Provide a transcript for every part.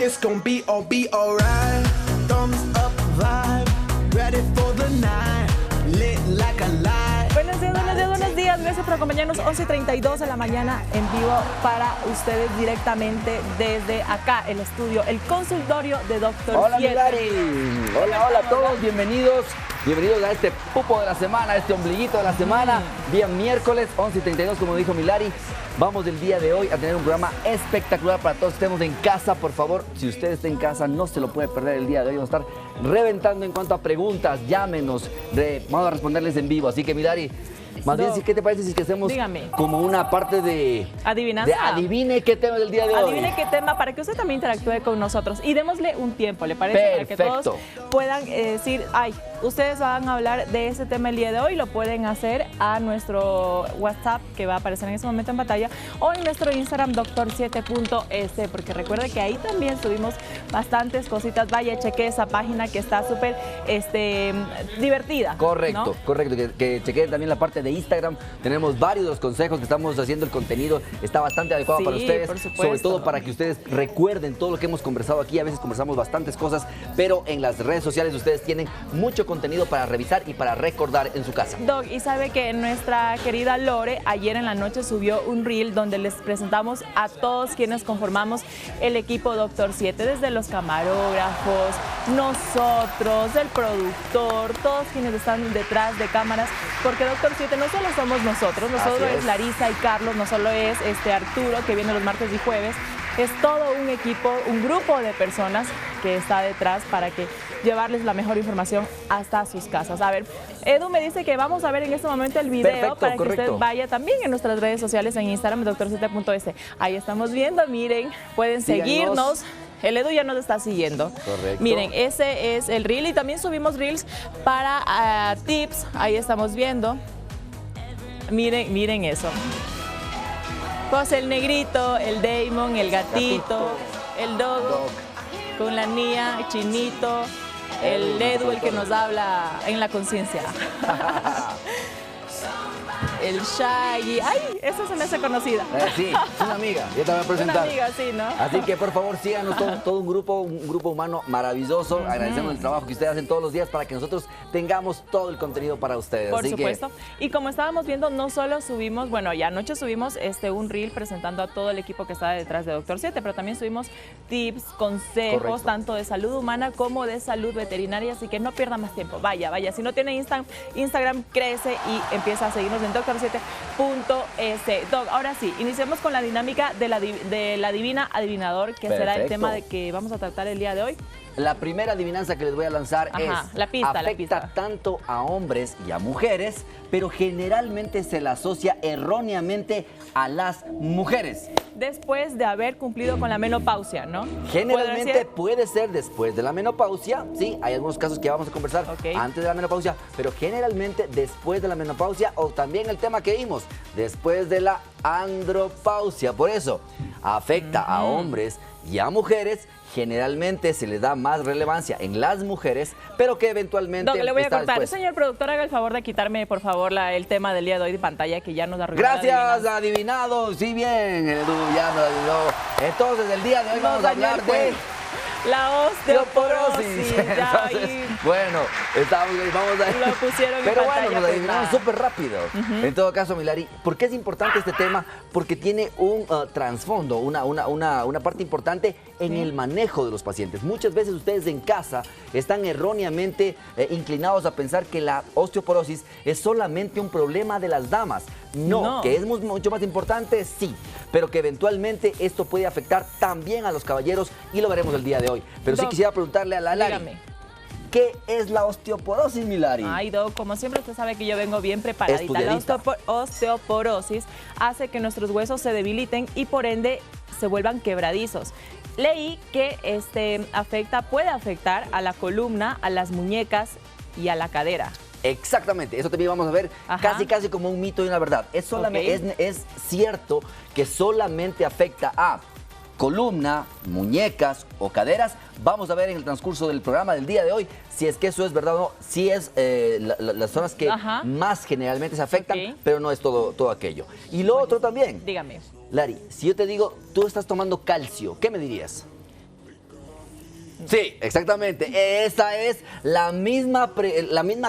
it's gonna be alright. Thumbs up vibe, ready for the night, lit like a light. Buenos días, buenos días, buenos días. Gracias por acompañarnos 11:32 de la mañana en vivo para ustedes directamente desde acá, el estudio, el consultorio de Dr. Hola, 7. Milari. Hola a todos, bienvenidos. Bienvenidos a este pupo de la semana, a este ombliguito de la semana. Día miércoles, 11:32, como dijo Milari. Vamos el día de hoy a tener un programa espectacular para todos. Estemos en casa, por favor. Si usted está en casa, no se lo puede perder el día de hoy. Vamos a estar reventando en cuanto a preguntas. Llámenos. Vamos a responderles en vivo. Así que, Milari, más bien, ¿qué te parece si es que hacemos como una parte de adivinanza? De adivine qué tema del día de hoy. Adivine qué tema para que usted también interactúe con nosotros y démosle un tiempo, ¿le parece? Perfecto. Para que todos puedan decir, ay, ustedes van a hablar de ese tema el día de hoy, lo pueden hacer a nuestro WhatsApp que va a aparecer en ese momento en pantalla o en nuestro Instagram doctor7.es, porque recuerde que ahí también subimos bastantes cositas. Vaya, cheque esa página que está súper divertida. Correcto, ¿no? correcto. Que chequen también la parte de Instagram. Tenemos varios de los consejos que estamos haciendo. El contenido está bastante adecuado para ustedes. Por supuesto. Sobre todo para que ustedes recuerden todo lo que hemos conversado aquí. A veces conversamos bastantes cosas, pero en las redes sociales ustedes tienen mucho contenido para revisar y para recordar en su casa. Doc, y sabe que nuestra querida Lore ayer en la noche subió un reel donde les presentamos a todos quienes conformamos el equipo Dr. 7, desde los camarógrafos, nosotros, el productor, todos quienes están detrás de cámaras, porque Dr. 7 no solo somos nosotros, no solo es Larisa y Carlos, no solo es Arturo, que viene los martes y jueves, es todo un equipo, un grupo de personas que está detrás para que llevarles la mejor información hasta sus casas. A ver, Edu me dice que vamos a ver en este momento el video. Perfecto, para que usted vaya también en nuestras redes sociales, en Instagram, doctor7.es. Ahí estamos viendo, miren, pueden seguirnos. El Edu ya nos está siguiendo. Correcto. Miren, ese es el reel y también subimos reels para tips. Ahí estamos viendo. Miren eso. Pues el negrito, el Damon, el gatito, el Dog, con la niña, el Chinito, el Edu, el que nos habla en la conciencia. El Shaggy. ¡Ay! Esa se me hace conocida. Sí, es una amiga. Yo te voy a presentar. Una amiga, sí, ¿no? Así que, por favor, síganos todo un grupo humano maravilloso. Agradecemos el trabajo que ustedes hacen todos los días para que nosotros tengamos todo el contenido para ustedes. Por supuesto. Y como estábamos viendo, no solo subimos, bueno, ya anoche subimos un reel presentando a todo el equipo que está detrás de Dr. 7, pero también subimos tips, consejos, tanto de salud humana como de salud veterinaria, así que no pierda más tiempo. Vaya. Si no tiene Instagram, crece y empieza a seguirnos en doctor7.es. Doc, ahora sí, iniciemos con la dinámica de la divina adivinador, que será el tema de que vamos a tratar el día de hoy. La primera adivinanza que les voy a lanzar afecta tanto a hombres y a mujeres, pero generalmente se la asocia erróneamente a las mujeres. Después de haber cumplido con la menopausia, ¿no? Generalmente puede ser después de la menopausia, sí, hay algunos casos que vamos a conversar antes de la menopausia, pero generalmente después de la menopausia, o también el tema que vimos, después de la andropausia. Por eso, afecta a hombres y a mujeres. Generalmente se le da más relevancia en las mujeres, pero que eventualmente le voy a cortar. Después. Señor productor, haga el favor de quitarme, por favor, el tema del día de hoy de pantalla, que ya nos arruinó. Gracias, adivinado. Sí, bien, Edu, ya nos adivinó. Entonces, el día de hoy vamos a hablar de la osteoporosis. Entonces, bueno, vamos a... Lo pusieron pero en pantalla. Pero bueno, nos adivinaron súper rápido. En todo caso, Milari, ¿por qué es importante este tema? Porque tiene un trasfondo, una parte importante en el manejo de los pacientes. Muchas veces ustedes en casa están erróneamente inclinados a pensar que la osteoporosis es solamente un problema de las damas. No, que es mucho más importante, sí, pero que eventualmente esto puede afectar también a los caballeros y lo veremos el día de hoy. Pero sí quisiera preguntarle a la Lari, ¿qué es la osteoporosis, Milari? Ay, Doc, como siempre usted sabe que yo vengo bien preparadita. La osteoporosis hace que nuestros huesos se debiliten y por ende se vuelvan quebradizos. Leí que puede afectar a la columna, a las muñecas y a la cadera. Exactamente, eso también vamos a ver casi como un mito y una verdad. Es cierto que solamente afecta a columna, muñecas o caderas. Vamos a ver en el transcurso del programa del día de hoy si es que eso es verdad o no. Si es las zonas que más generalmente se afectan, pero no es todo aquello. Y lo otro también. Dígame. Lari, si yo te digo, tú estás tomando calcio, ¿qué me dirías? Sí, exactamente. Esa es la misma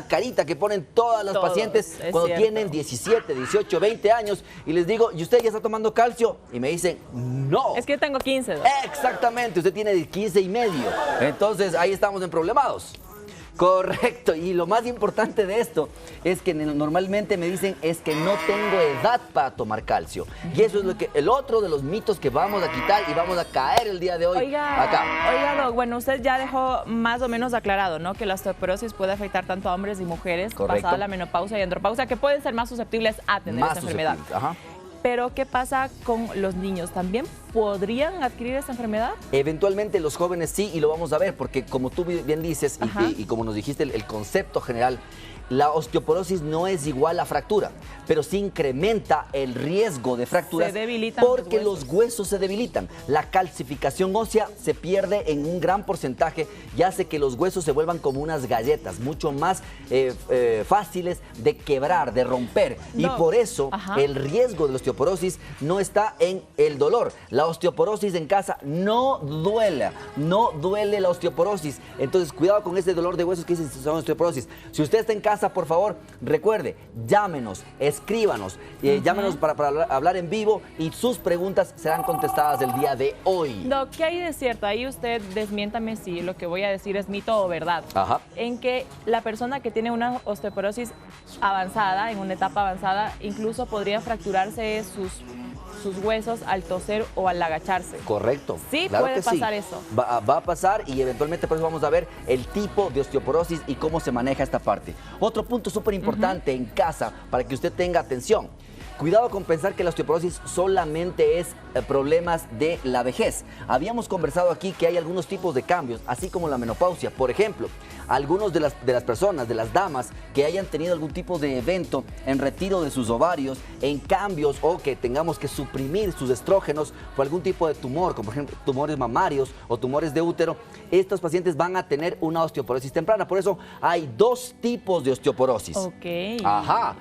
carita que ponen todas las pacientes cuando tienen 17, 18, 20 años y les digo, ¿y usted ya está tomando calcio? Y me dicen, no. Es que yo tengo 15. Exactamente, usted tiene 15 y medio. Entonces ahí estamos en problemados. Correcto, y lo más importante de esto es que normalmente me dicen es que no tengo edad para tomar calcio. Y eso es el otro de los mitos que vamos a quitar y vamos a caer el día de hoy acá. Oiga, Doc, bueno, usted ya dejó más o menos aclarado, ¿no? Que la osteoporosis puede afectar tanto a hombres y mujeres pasada la menopausia y andropausia, que pueden ser más susceptibles a tener esta enfermedad. Ajá. Pero, ¿qué pasa con los niños? ¿También podrían adquirir esta enfermedad? Eventualmente los jóvenes sí, y lo vamos a ver, porque como tú bien dices y como nos dijiste, el concepto general, la osteoporosis no es igual a fractura, pero sí incrementa el riesgo de fracturas. Se debilitan porque los huesos se debilitan. La calcificación ósea se pierde en un gran porcentaje y hace que los huesos se vuelvan como unas galletas, mucho más fáciles de quebrar, de romper. Y por eso el riesgo de la osteoporosis no está en el dolor. La osteoporosis en casa no duele la osteoporosis. Entonces, cuidado con ese dolor de huesos que dicen son osteoporosis. Si usted está en casa, por favor, recuerde, llámenos, escríbanos, llámenos para hablar en vivo y sus preguntas serán contestadas el día de hoy. Doc, ¿qué hay de cierto? Ahí usted desmiéntame si lo que voy a decir es mito o verdad. En que la persona que tiene una osteoporosis avanzada, en una etapa avanzada, incluso podría fracturarse sus huesos al toser o al agacharse. Correcto. Sí, claro, puede pasar eso. Va a pasar y eventualmente por eso vamos a ver el tipo de osteoporosis y cómo se maneja esta parte. Otro punto súper importante en casa para que usted tenga atención. Cuidado con pensar que la osteoporosis solamente es problemas de la vejez. Habíamos conversado aquí que hay algunos tipos de cambios, así como la menopausia. Por ejemplo, algunos de las personas, de las damas, que hayan tenido algún tipo de evento en retiro de sus ovarios, en cambios o que tengamos que suprimir sus estrógenos por algún tipo de tumor, como por ejemplo tumores mamarios o tumores de útero, estos pacientes van a tener una osteoporosis temprana. Por eso hay dos tipos de osteoporosis. Ok.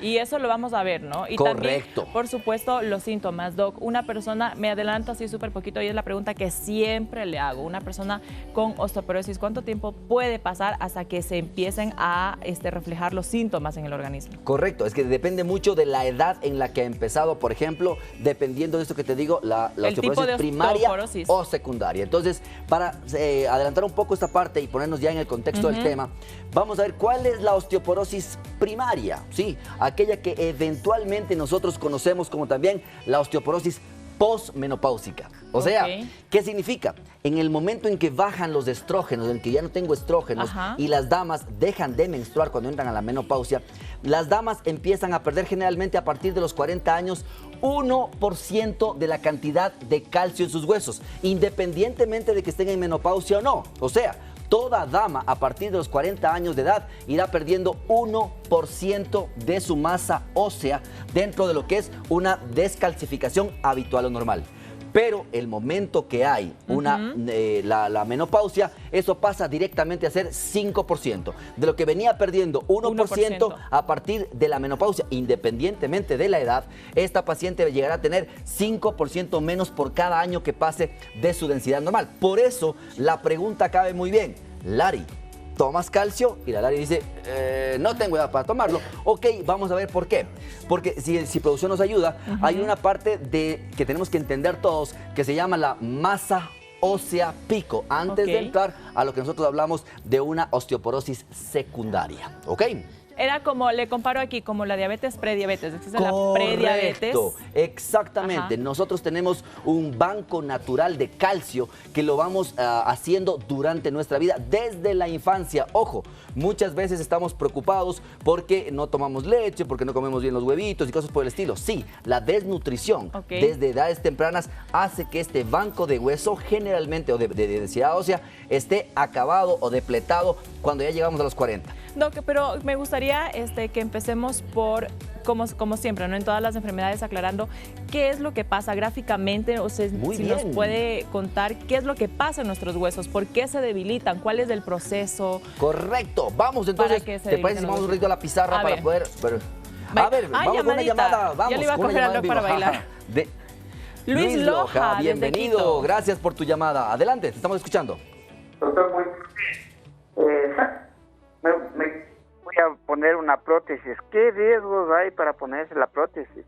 Y eso lo vamos a ver, ¿no? Y correcto. También, por supuesto, los síntomas, Doc. Una persona, me adelanto así súper poquito y es la pregunta que siempre le hago. Una persona con osteoporosis, ¿cuánto tiempo puede pasar hasta que se empiecen a reflejar los síntomas en el organismo? Correcto, es que depende mucho de la edad en la que ha empezado, por ejemplo, dependiendo de esto que te digo, la osteoporosis primaria o secundaria. Entonces, para adelantar un poco esta parte y ponernos ya en el contexto del tema, vamos a ver cuál es la osteoporosis primaria, ¿sí? Aquella que eventualmente nosotros conocemos como también la osteoporosis posmenopáusica. O sea, ¿qué significa? En el momento en que bajan los estrógenos, en que ya no tengo estrógenos y las damas dejan de menstruar cuando entran a la menopausia, las damas empiezan a perder generalmente a partir de los 40 años 1% de la cantidad de calcio en sus huesos, independientemente de que estén en menopausia o no. O sea, toda dama a partir de los 40 años de edad irá perdiendo 1% de su masa ósea dentro de lo que es una descalcificación habitual o normal. Pero el momento que hay la menopausia, eso pasa directamente a ser 5%. De lo que venía perdiendo 1% a partir de la menopausia, independientemente de la edad, esta paciente llegará a tener 5% menos por cada año que pase de su densidad normal. Por eso la pregunta cabe muy bien. Lari, ¿tomas calcio? Y la Lari dice, no tengo edad para tomarlo. Ok, vamos a ver por qué. Porque si producción nos ayuda, hay una parte que tenemos que entender todos que se llama la masa ósea pico, antes de entrar a lo que nosotros hablamos de una osteoporosis secundaria. ¿Ok? Era como, le comparo aquí, como la diabetes, prediabetes. Existe la prediabetes. Exactamente. Nosotros tenemos un banco natural de calcio que lo vamos haciendo durante nuestra vida, desde la infancia. Ojo, muchas veces estamos preocupados porque no tomamos leche, porque no comemos bien los huevitos y cosas por el estilo. Sí, la desnutrición desde edades tempranas hace que este banco de hueso generalmente, o de densidad ósea, esté acabado o depletado cuando ya llegamos a los 40. Doc, pero me gustaría que empecemos por, como siempre, ¿no? En todas las enfermedades, aclarando qué es lo que pasa gráficamente, o sea, si nos puede contar qué es lo que pasa en nuestros huesos, por qué se debilitan, cuál es el proceso. Correcto, vamos entonces, ¿te parece si vamos un ratito a la pizarra para poder... a ver, vamos con una llamada, vamos. Ya le iba a coger al Doc para bailar. Luis Loja, bienvenido, gracias por tu llamada. Adelante, te estamos escuchando. Doctor, me voy a poner una prótesis. ¿Qué riesgos hay para ponerse la prótesis?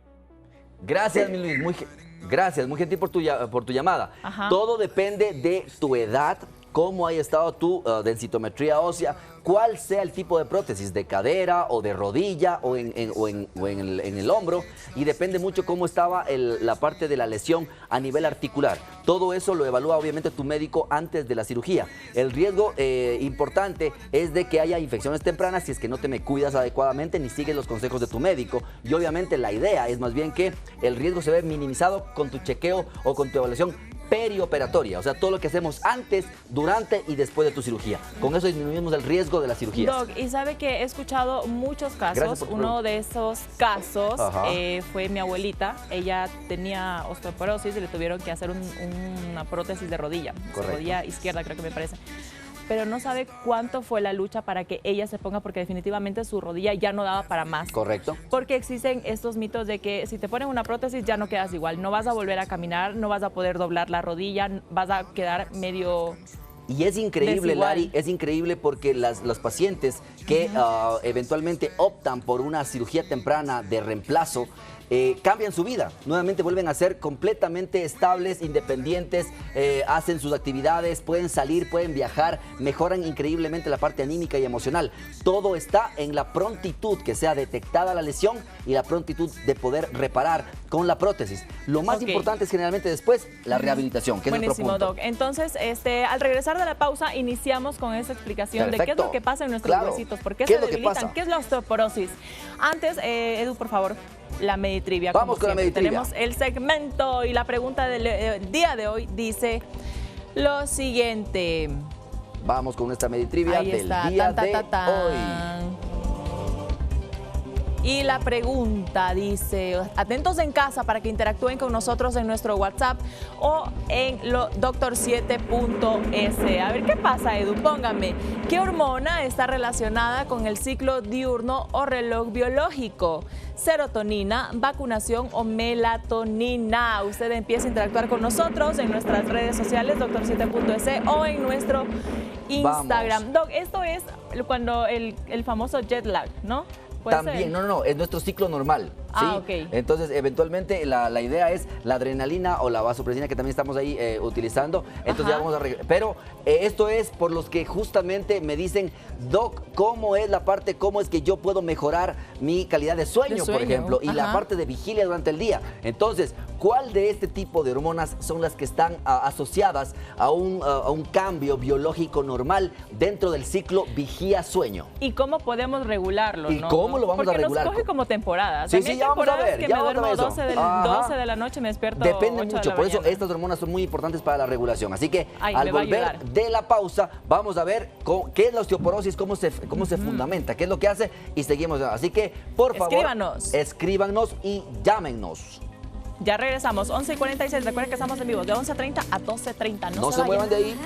Gracias, mi Luis. Gracias, muy gentil por tu llamada. Ajá. Todo depende de tu edad, cómo haya estado tu densitometría ósea, cuál sea el tipo de prótesis, de cadera o de rodilla o en el hombro, y depende mucho cómo estaba la parte de la lesión a nivel articular. Todo eso lo evalúa obviamente tu médico antes de la cirugía. El riesgo importante es de que haya infecciones tempranas si es que no te me cuidas adecuadamente ni sigues los consejos de tu médico, y obviamente la idea es más bien que el riesgo se ve minimizado con tu chequeo o con tu evaluación perioperatoria, o sea, todo lo que hacemos antes, durante y después de tu cirugía. Con eso disminuimos el riesgo de las cirugías. Doc, y sabe que he escuchado muchos casos. Uno de esos casos fue mi abuelita. Ella tenía osteoporosis y le tuvieron que hacer una prótesis de rodilla. Correcto. Rodilla izquierda, creo que me parece. Pero no sabe cuánto fue la lucha para que ella se ponga, porque definitivamente su rodilla ya no daba para más. Correcto. Porque existen estos mitos de que si te ponen una prótesis ya no quedas igual, no vas a volver a caminar, no vas a poder doblar la rodilla, vas a quedar medio... Y es increíble, desigual. Lari, es increíble porque los pacientes que eventualmente optan por una cirugía temprana de reemplazo, cambian su vida, nuevamente vuelven a ser completamente estables, independientes, hacen sus actividades, pueden salir, pueden viajar, mejoran increíblemente la parte anímica y emocional. Todo está en la prontitud que sea detectada la lesión y la prontitud de poder reparar con la prótesis. Lo más importante es generalmente después la rehabilitación, que es nuestro punto. Doc. Entonces, al regresar de la pausa, iniciamos con esa explicación de qué es lo que pasa en nuestros huesitos, por qué se debilitan, qué es la osteoporosis. Antes, Edu, por favor, la Meditrivia. Vamos con la Meditrivia. Tenemos el segmento y la pregunta del día de hoy dice lo siguiente. Vamos con nuestra Meditrivia Ahí del está, día de hoy. hoy. Y la pregunta dice, atentos en casa para que interactúen con nosotros en nuestro WhatsApp o en doctor7.es. A ver, ¿qué pasa, Edu? Póngame, ¿qué hormona está relacionada con el ciclo diurno o reloj biológico? Serotonina, vacunación o melatonina. Usted empieza a interactuar con nosotros en nuestras redes sociales, doctor7.es o en nuestro Instagram. Doc, esto es cuando el famoso jet lag, ¿no? También, no, es nuestro ciclo normal. ¿sí? Ah, ok. Entonces, eventualmente, la idea es la adrenalina o la vasopresina, que también estamos ahí utilizando. Entonces, ya vamos a pero esto es por los que justamente me dicen, Doc, ¿cómo es la parte, cómo es que yo puedo mejorar mi calidad de sueño, por ejemplo? Y la parte de vigilia durante el día. Entonces, ¿cuál de este tipo de hormonas son las que están asociadas a un cambio biológico normal dentro del ciclo vigía-sueño? ¿Y cómo podemos regularlo? ¿Y cómo lo vamos a regular? Porque nos coge como temporadas. Sí, ya vamos a ver. Que ya me vamos a duermo ver eso. 12 de la noche, me despierto. Depende 8 mucho, de la por eso mañana. estas hormonas son muy importantes para la regulación. Así que al me va a volver ayudar. de la pausa, vamos a ver qué es la osteoporosis, cómo se fundamenta, qué es lo que hace y seguimos. Así que, por favor, escríbanos y llámenos. Ya regresamos, 11:46. Recuerden que estamos en vivo de 11:30 a 12:30. No se muevan de ahí.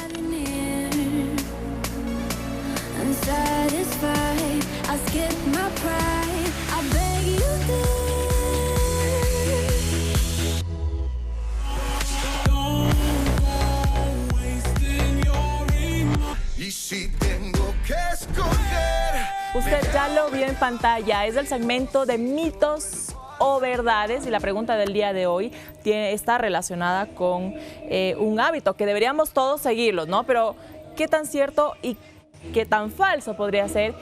Y si tengo que escoger. Usted ya lo vio en pantalla, es el segmento de mitos o verdades, y la pregunta del día de hoy está relacionada con un hábito que deberíamos todos seguirlo, ¿no? Pero ¿qué tan cierto y qué tan falso podría ser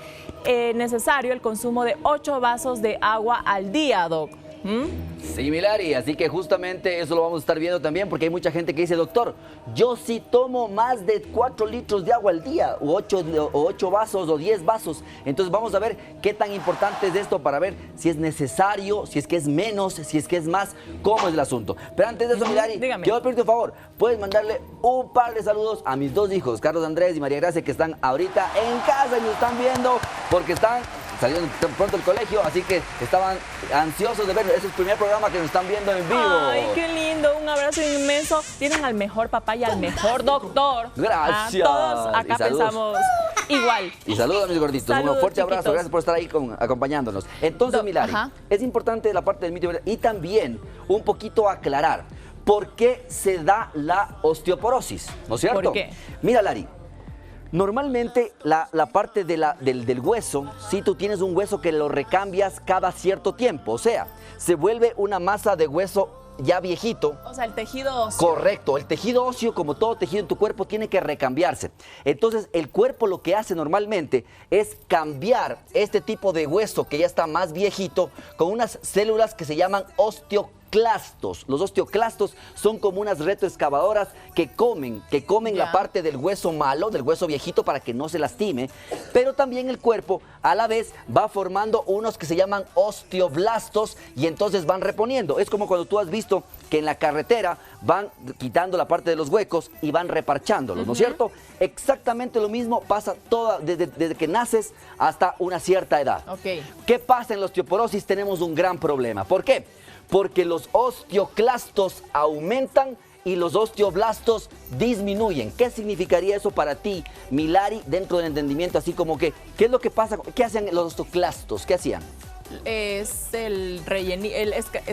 necesario el consumo de 8 vasos de agua al día, Doc? Similar, y así que justamente eso lo vamos a estar viendo también, porque hay mucha gente que dice, doctor, yo sí tomo más de 4 litros de agua al día, o 8 vasos o 10 vasos. Entonces vamos a ver qué tan importante es esto para ver si es necesario, si es que es menos, si es que es más, cómo es el asunto. Pero antes de eso, Milari, quiero pedirte un favor, puedes mandarle un par de saludos a mis 2 hijos, Carlos Andrés y María Gracia, que están ahorita en casa y nos están viendo, porque están saliendo pronto del colegio, así que estaban ansiosos de ver. Es el primer programa que nos están viendo en vivo. Ay, qué lindo, un abrazo inmenso. Tienen al mejor papá y al mejor doctor. Gracias. Todos acá pensamos igual. Y saludos a mis gorditos. Saludos, un fuerte chiquitos. abrazo. Gracias por estar ahí acompañándonos. Entonces, Milari, es importante la parte del mito y también un poquito aclarar por qué se da la osteoporosis, ¿no es cierto? ¿Por qué? Mira, Lari, Normalmente la parte del hueso, si tú tienes un hueso que lo recambias cada cierto tiempo, o sea, se vuelve una masa de hueso ya viejito. O sea, el tejido óseo. Correcto, el tejido óseo, como todo tejido en tu cuerpo, tiene que recambiarse. Entonces, el cuerpo lo que hace normalmente es cambiar este tipo de hueso que ya está más viejito con unas células que se llaman osteoclastos. Los osteoclastos son como unas retroexcavadoras que comen la parte del hueso malo, del hueso viejito, para que no se lastime. Pero también el cuerpo a la vez va formando unos que se llaman osteoblastos y entonces van reponiendo. Es como cuando tú has visto que en la carretera van quitando la parte de los huecos y van reparchándolos, ¿no es cierto? Exactamente lo mismo pasa desde que naces hasta una cierta edad. Ok. ¿Qué pasa en la osteoporosis? Tenemos un gran problema. ¿Por qué? Porque los osteoclastos aumentan y los osteoblastos disminuyen. ¿Qué significaría eso para ti, Milari, dentro del entendimiento? Así como que, ¿qué es lo que pasa? ¿Qué hacen los osteoclastos? ¿Qué hacían? Es el relleno,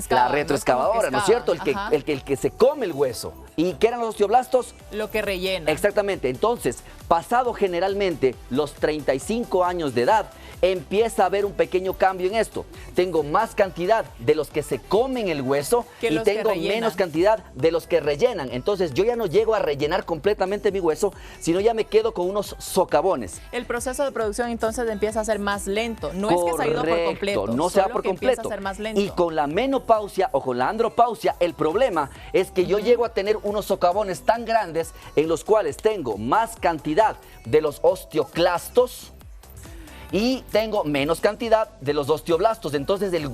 la retroexcavadora, ¿no es cierto? El que se come el hueso. ¿Y qué eran los osteoblastos? Lo que rellena. Exactamente. Entonces, pasado generalmente los 35 años de edad, empieza a haber un pequeño cambio en esto. Tengo más cantidad de los que se comen el hueso y tengo menos cantidad de los que rellenan. Entonces, yo ya no llego a rellenar completamente mi hueso, sino ya me quedo con unos socavones. El proceso de producción entonces empieza a ser más lento. No es que se ha ido por completo. No se va por completo. A ser más lento. Y con la menopausia o con la andropausia, el problema es que yo llego a tener unos socavones tan grandes en los cuales tengo más cantidad de los osteoclastos y tengo menos cantidad de los osteoblastos. Entonces el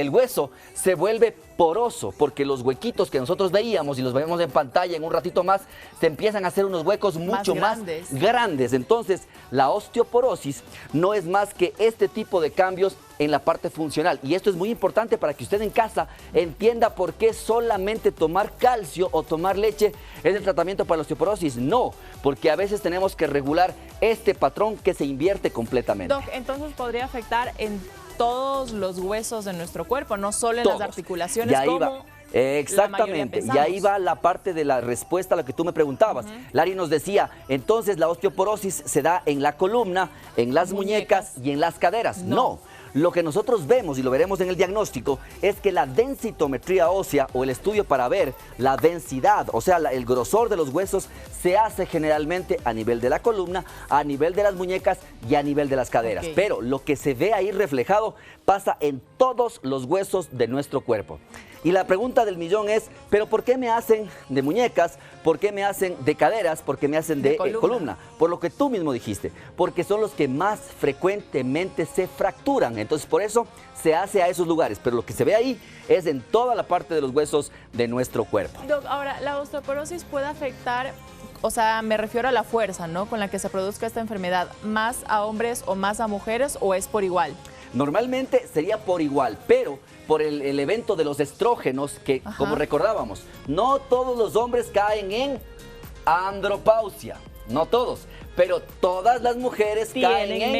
hueso se vuelve poroso porque los huequitos que nosotros veíamos y los vemos en pantalla en un ratito más, se empiezan a hacer unos huecos mucho más grandes. Entonces la osteoporosis no es más que este tipo de cambios en la parte funcional. Y esto es muy importante para que usted en casa entienda por qué solamente tomar calcio o tomar leche es el tratamiento para la osteoporosis. No, porque a veces tenemos que regular este patrón que se invierte completamente. Doc, entonces podría afectar en todos los huesos de nuestro cuerpo, no solo en las articulaciones como... Exactamente, y ahí va la parte de la respuesta a lo que tú me preguntabas. Lari nos decía, entonces la osteoporosis se da en la columna, en las muñecas y en las caderas. No. Lo que nosotros vemos y lo veremos en el diagnóstico es que la densitometría ósea o el estudio para ver la densidad, o sea, el grosor de los huesos, se hace generalmente a nivel de la columna, a nivel de las muñecas y a nivel de las caderas. Pero lo que se ve ahí reflejado pasa en todos los huesos de nuestro cuerpo. Y la pregunta del millón es, ¿pero por qué me hacen de muñecas? ¿Por qué me hacen de caderas? ¿Por qué me hacen de columna? Por lo que tú mismo dijiste, porque son los que más frecuentemente se fracturan. Entonces, por eso se hace a esos lugares. Pero lo que se ve ahí es en toda la parte de los huesos de nuestro cuerpo. Doc, ahora, ¿la osteoporosis puede afectar, o sea, me refiero a la fuerza, ¿no?, con la que se produzca esta enfermedad, más a hombres o más a mujeres, o es por igual? Normalmente sería por igual, pero por el evento de los estrógenos, que como recordábamos, no todos los hombres caen en andropausia, no todos, pero todas las mujeres caen en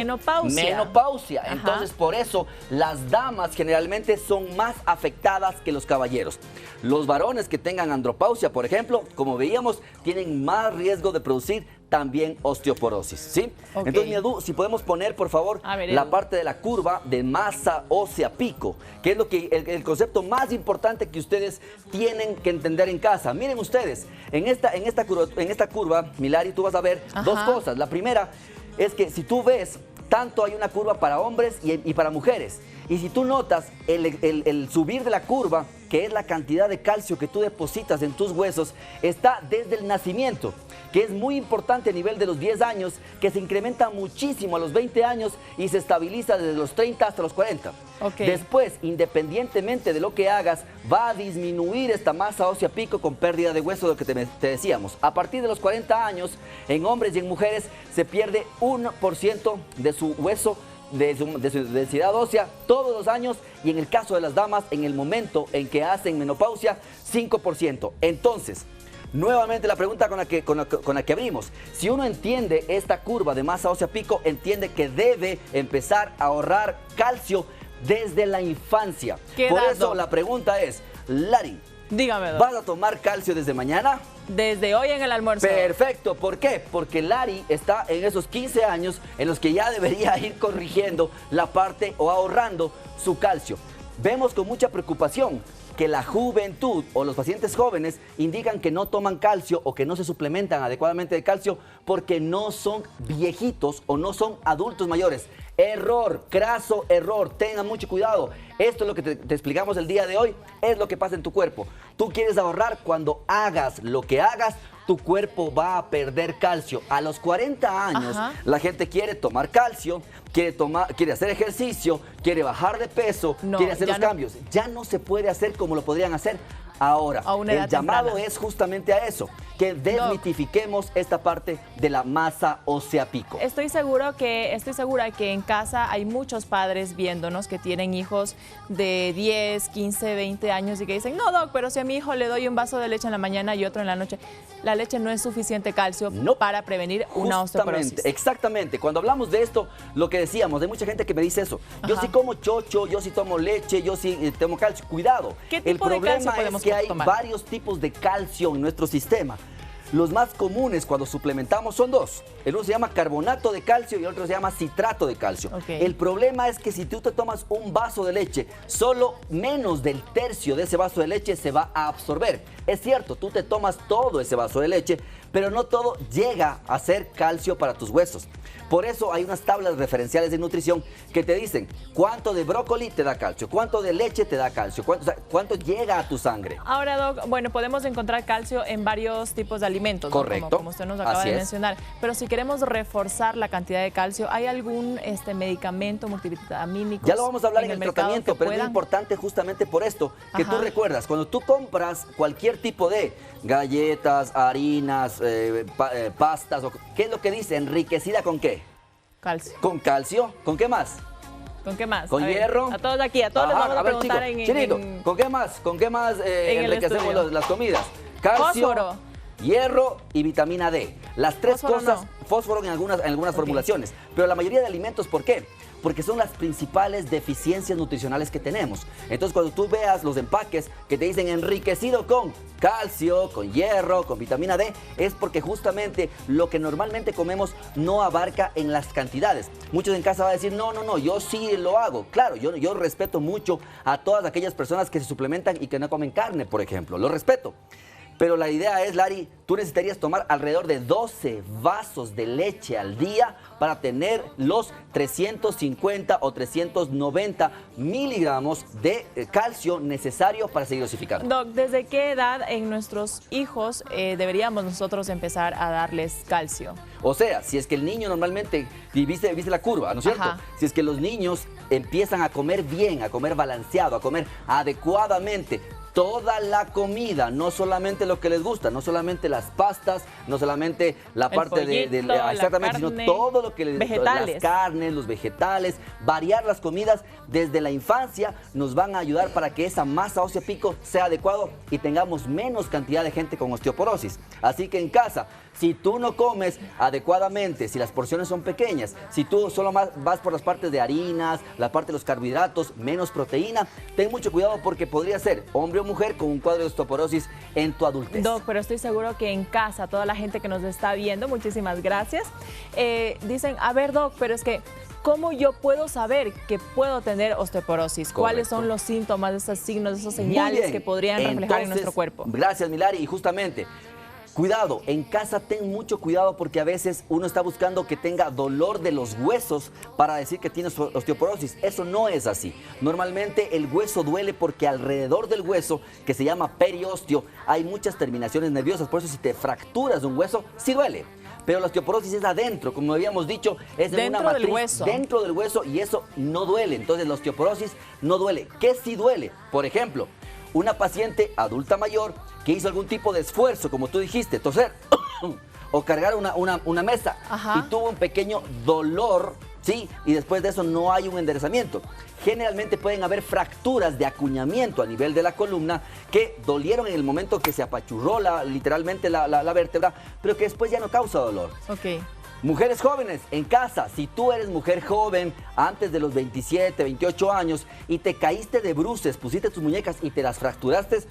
menopausia. Entonces, por eso las damas generalmente son más afectadas que los caballeros. Los varones que tengan andropausia, por ejemplo, como veíamos, tienen más riesgo de producir también osteoporosis, ¿sí? Entonces, mi Edu, si podemos poner, por favor, la parte de la curva de masa ósea pico, que es lo que el concepto más importante que ustedes tienen que entender en casa. Miren ustedes, en esta curva, Milari, tú vas a ver dos cosas. La primera es que si tú ves, tanto hay una curva para hombres y para mujeres. Y si tú notas el subir de la curva, que es la cantidad de calcio que tú depositas en tus huesos, está desde el nacimiento, que es muy importante a nivel de los 10 años, que se incrementa muchísimo a los 20 años y se estabiliza desde los 30 hasta los 40. Después, independientemente de lo que hagas, va a disminuir esta masa ósea pico con pérdida de hueso, lo que te decíamos. A partir de los 40 años, en hombres y en mujeres, se pierde 1% de su hueso, de su densidad ósea todos los años, y en el caso de las damas, en el momento en que hacen menopausia, 5%. Entonces, nuevamente la pregunta con la que abrimos: si uno entiende esta curva de masa ósea pico, entiende que debe empezar a ahorrar calcio desde la infancia. Por eso la pregunta es, Lari, Dígame, Doc. ¿Vas a tomar calcio desde mañana? Desde hoy en el almuerzo. Perfecto, ¿por qué? Porque Lari está en esos 15 años en los que ya debería ir corrigiendo la parte o ahorrando su calcio. Vemos con mucha preocupación que la juventud o los pacientes jóvenes indican que no toman calcio o que no se suplementan adecuadamente de calcio porque no son viejitos o no son adultos mayores. Error, craso error, tengan mucho cuidado. Esto es lo que te explicamos el día de hoy, es lo que pasa en tu cuerpo. Tú quieres ahorrar, cuando hagas lo que hagas, tu cuerpo va a perder calcio. A los 40 años, la gente quiere tomar calcio, quiere hacer ejercicio, quiere bajar de peso, quiere hacer los cambios. Ya no se puede hacer como lo podrían hacer ahora. El llamado es justamente a eso, que desmitifiquemos esta parte de la masa ósea pico. Estoy segura que en casa hay muchos padres viéndonos que tienen hijos de 10, 15, 20 años y que dicen, no, Doc, pero si a mi hijo le doy un vaso de leche en la mañana y otro en la noche, la leche no es suficiente calcio para prevenir una osteoporosis. Exactamente. Cuando hablamos de esto, lo que decíamos, hay mucha gente que me dice eso. Yo sí como chocho, yo sí tomo leche, yo sí tomo calcio. Cuidado. ¿Qué tipo de calcio podemos tomar? Hay varios tipos de calcio en nuestro sistema. Los más comunes cuando suplementamos son dos. El uno se llama carbonato de calcio y el otro se llama citrato de calcio. El problema es que si tú te tomas un vaso de leche, solo menos del tercio de ese vaso de leche se va a absorber. Es cierto, tú te tomas todo ese vaso de leche, pero no todo llega a ser calcio para tus huesos. Por eso hay unas tablas referenciales de nutrición que te dicen cuánto de brócoli te da calcio, cuánto de leche te da calcio, cuánto llega a tu sangre. Ahora, Doc, bueno, podemos encontrar calcio en varios tipos de alimentos, ¿no? Correcto. Como usted nos acaba de mencionar. Pero si queremos reforzar la cantidad de calcio, ¿hay algún medicamento multivitamínico? Ya lo vamos a hablar en el tratamiento, pero es muy importante justamente por esto, que tú recuerdas, cuando tú compras cualquier tipo de galletas, harinas, pastas, ¿qué es lo que dice? ¿Enriquecida con qué? Calcio. ¿Con calcio? ¿Con qué más? ¿Con qué más? ¿Con hierro? A todos aquí, a todos les vamos a preguntar Chinito, ¿con qué más? ¿Con qué más enriquecemos las comidas? Calcio, fósforo, hierro y vitamina D. Las tres cosas, fósforo en algunas formulaciones, pero la mayoría de alimentos, ¿por qué? Porque son las principales deficiencias nutricionales que tenemos. Entonces, cuando tú veas los empaques que te dicen enriquecido con calcio, con hierro, con vitamina D, es porque justamente lo que normalmente comemos no abarca en las cantidades. Muchos en casa van a decir, no, yo sí lo hago. Claro, yo respeto mucho a todas aquellas personas que se suplementan y que no comen carne, por ejemplo. Lo respeto. Pero la idea es, Lari, tú necesitarías tomar alrededor de 12 vasos de leche al día para tener los 350 o 390 miligramos de calcio necesario para seguir dosificando. Doc, ¿desde qué edad en nuestros hijos deberíamos nosotros empezar a darles calcio? O sea, si es que el niño normalmente, y viste la curva, ¿no es cierto? Si es que los niños empiezan a comer bien, a comer balanceado, a comer adecuadamente, toda la comida, no solamente lo que les gusta, no solamente las pastas, no solamente la parte exactamente, sino todo lo que les gusta, las carnes, los vegetales, variar las comidas desde la infancia nos van a ayudar para que esa masa ósea pico sea adecuado y tengamos menos cantidad de gente con osteoporosis. Así que en casa, si tú no comes adecuadamente, si las porciones son pequeñas, si tú solo vas por las partes de harinas, la parte de los carbohidratos, menos proteína, ten mucho cuidado porque podría ser hombre o mujer con un cuadro de osteoporosis en tu adultez. Doc, pero estoy seguro que en casa, toda la gente que nos está viendo, muchísimas gracias, dicen, a ver, Doc, pero es que ¿cómo yo puedo saber que puedo tener osteoporosis? Correcto. ¿Cuáles son los síntomas, esos signos, esos señales que podrían reflejar en nuestro cuerpo? Gracias, Milari, y justamente cuidado, en casa ten mucho cuidado porque a veces uno está buscando que tenga dolor de los huesos para decir que tienes osteoporosis. Eso no es así. Normalmente el hueso duele porque alrededor del hueso, que se llama periósteo, hay muchas terminaciones nerviosas. Por eso si te fracturas un hueso, sí duele. Pero la osteoporosis es adentro, como habíamos dicho, es en una matriz dentro del hueso y eso no duele. Entonces la osteoporosis no duele. ¿Qué sí duele? Por ejemplo, una paciente adulta mayor que hizo algún tipo de esfuerzo, como tú dijiste, toser o cargar una mesa y tuvo un pequeño dolor, ¿sí? Y después de eso no hay un enderezamiento. Generalmente pueden haber fracturas de acuñamiento a nivel de la columna que dolieron en el momento que se apachurró literalmente la vértebra, pero que después ya no causa dolor. Mujeres jóvenes, en casa, si tú eres mujer joven, antes de los 27, 28 años, y te caíste de bruces, pusiste tus muñecas y te las fracturaste,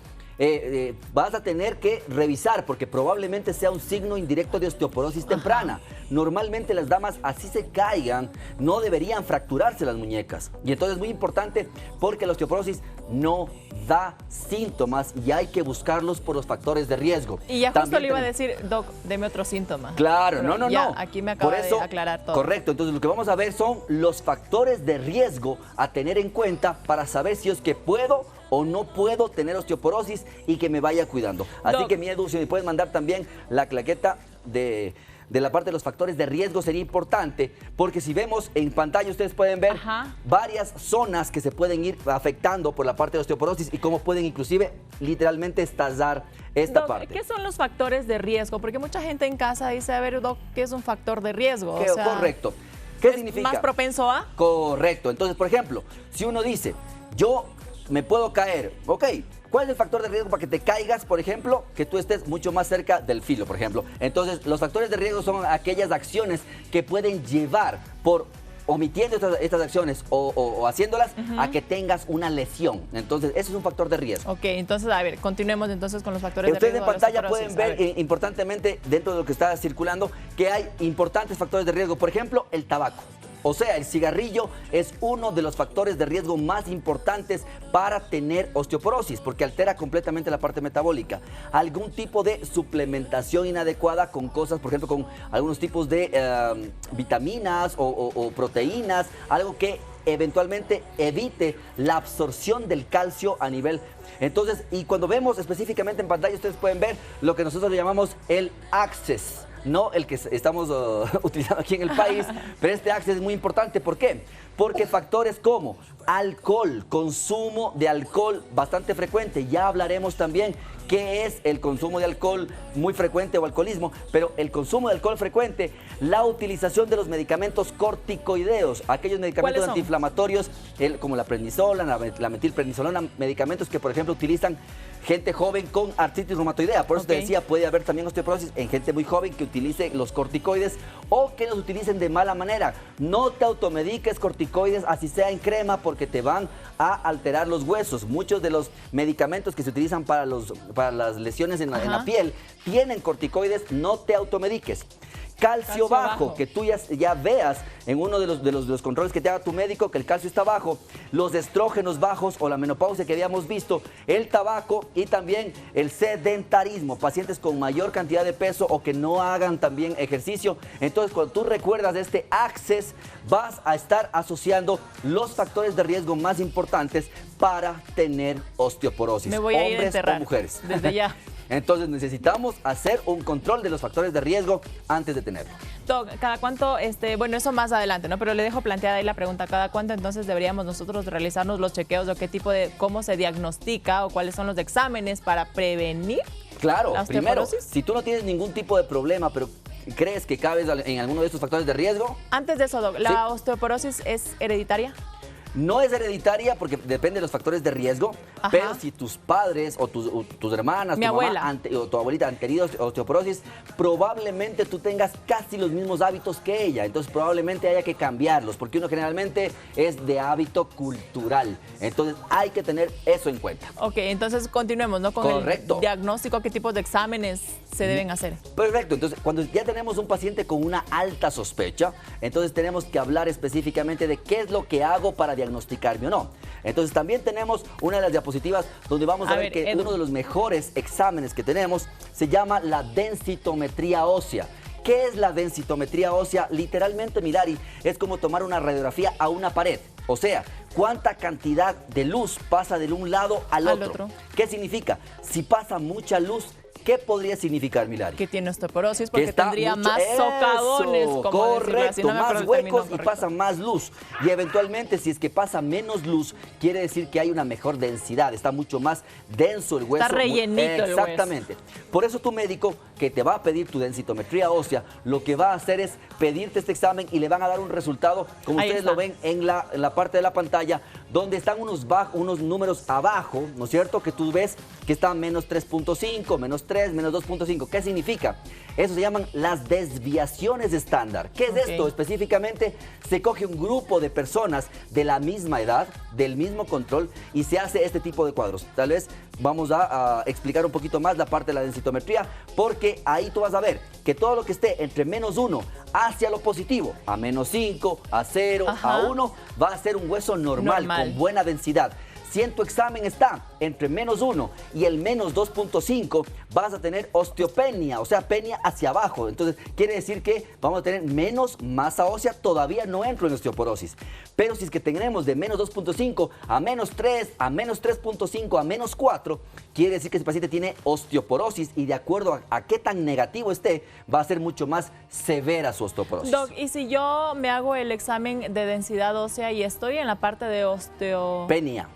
vas a tener que revisar porque probablemente sea un signo indirecto de osteoporosis temprana. Normalmente las damas, así se caigan, no deberían fracturarse las muñecas. Y entonces es muy importante porque la osteoporosis no da síntomas y hay que buscarlos por los factores de riesgo. Y ya justo le iba a decir, Doc, deme otro síntoma. Claro, Pero no. Aquí me acaba de aclarar todo. Correcto, entonces lo que vamos a ver son los factores de riesgo a tener en cuenta para saber si es que puedo o no puedo tener osteoporosis y que me vaya cuidando. Así Doc, que mi Edu, si me puedes mandar también la claqueta de la parte de los factores de riesgo sería importante, porque si vemos en pantalla ustedes pueden ver varias zonas que se pueden ir afectando por la parte de osteoporosis y cómo pueden inclusive literalmente estallar esta parte. ¿Qué son los factores de riesgo? Porque mucha gente en casa dice, a ver, Doc, ¿qué es un factor de riesgo? O sea, correcto. ¿Qué significa? ¿Más propenso a? Correcto. Entonces, por ejemplo, si uno dice, yo me puedo caer, ok, ¿cuál es el factor de riesgo para que te caigas, por ejemplo? Que tú estés mucho más cerca del filo, por ejemplo. Entonces, los factores de riesgo son aquellas acciones que pueden llevar por omitiendo estas acciones o haciéndolas a que tengas una lesión. Entonces, eso es un factor de riesgo. Ok, entonces, a ver, continuemos entonces con los factores de riesgo. Ustedes en pantalla pueden ver importantemente, dentro de lo que está circulando, que hay importantes factores de riesgo. Por ejemplo, el tabaco. O sea, el cigarrillo es uno de los factores de riesgo más importantes para tener osteoporosis, porque altera completamente la parte metabólica. Algún tipo de suplementación inadecuada con cosas, por ejemplo, con algunos tipos de vitaminas o proteínas, algo que eventualmente evite la absorción del calcio a nivel. Entonces, y cuando vemos específicamente en pantalla, ustedes pueden ver lo que nosotros le llamamos el Access. No el que estamos utilizando aquí en el país, pero este Access es muy importante. ¿Por qué? Porque factores como alcohol, consumo de alcohol bastante frecuente. Ya hablaremos también qué es el consumo de alcohol muy frecuente o alcoholismo, pero el consumo de alcohol frecuente, la utilización de los medicamentos corticoideos, aquellos medicamentos antiinflamatorios como la prednisola, la metilprednisolona, medicamentos que por ejemplo utilizan gente joven con artritis reumatoidea. Por eso te decía, puede haber también osteoporosis en gente muy joven que utilice los corticoides o que los utilicen de mala manera. No te automediques corticoides, así sea en crema, porque te van a alterar los huesos. Muchos de los medicamentos que se utilizan para las lesiones en la piel tienen corticoides, no te automediques. Calcio bajo, que tú ya veas en uno de los controles que te haga tu médico que el calcio está bajo, los estrógenos bajos o la menopausia que habíamos visto, el tabaco y también el sedentarismo, pacientes con mayor cantidad de peso o que no hagan también ejercicio. Entonces, cuando tú recuerdas de este Access, vas a estar asociando los factores de riesgo más importantes para tener osteoporosis. Me voy a ir a hombres enterrar o mujeres. desde ya. Entonces necesitamos hacer un control de los factores de riesgo antes de tenerlo. Doc, ¿cada cuánto, bueno, eso más adelante, ¿no? Pero le dejo planteada ahí la pregunta, ¿cada cuánto entonces deberíamos nosotros realizarnos los chequeos o qué tipo de, cómo se diagnostica o cuáles son los exámenes para prevenir? Claro, primero, si tú no tienes ningún tipo de problema, pero crees que cabes en alguno de estos factores de riesgo. Antes de eso, Doc, ¿la osteoporosis es hereditaria? No es hereditaria porque depende de los factores de riesgo, pero si tus padres o tus hermanas, tu mamá o tu abuelita han tenido osteoporosis, probablemente tú tengas casi los mismos hábitos que ella. Entonces probablemente haya que cambiarlos porque uno generalmente es de hábito cultural. Entonces hay que tener eso en cuenta. Ok, entonces continuemos, ¿no? Con el diagnóstico, ¿qué tipos de exámenes se deben hacer? Perfecto, entonces cuando ya tenemos un paciente con una alta sospecha, entonces tenemos que hablar específicamente de qué es lo que hago para diagnosticarme o no. Entonces también tenemos una de las diapositivas donde vamos a ver que uno de los mejores exámenes que tenemos se llama la densitometría ósea. ¿Qué es la densitometría ósea? Literalmente, Milari, es como tomar una radiografía a una pared. O sea, cuánta cantidad de luz pasa de un lado al otro. ¿Qué significa? Si pasa mucha luz, ¿qué podría significar, Milari? Que tiene osteoporosis porque tendría más socavones. Correcto, más huecos y pasa más luz. Y eventualmente, si es que pasa menos luz, quiere decir que hay una mejor densidad. Está mucho más denso el hueso. Está rellenito el hueso. Exactamente. Por eso tu médico, que te va a pedir tu densitometría ósea, lo que va a hacer es pedirte este examen y le van a dar un resultado, como ustedes lo ven en la parte de la pantalla, donde están unos números abajo, ¿no es cierto? Que tú ves que está menos 3.5, menos -3, -2.5. ¿Qué significa? Eso se llaman las desviaciones estándar. ¿Qué es esto? Específicamente, se coge un grupo de personas de la misma edad, del mismo control, y se hace este tipo de cuadros. Tal vez vamos a explicar un poquito más la parte de la densitometría, porque ahí tú vas a ver que todo lo que esté entre -1 hacia lo positivo, a -5, a 0, a 1, va a ser un hueso normal. Con buena densidad. Si en tu examen está entre -1 y el -2.5, vas a tener osteopenia, o sea, penia hacia abajo. Entonces, quiere decir que vamos a tener menos masa ósea, todavía no entro en osteoporosis. Pero si es que tenemos de -2.5 a -3, a -3.5, a -4, quiere decir que ese paciente tiene osteoporosis y de acuerdo a qué tan negativo esté, va a ser mucho más severa su osteoporosis. Doc, ¿y si yo me hago el examen de densidad ósea y estoy en la parte de osteopenia?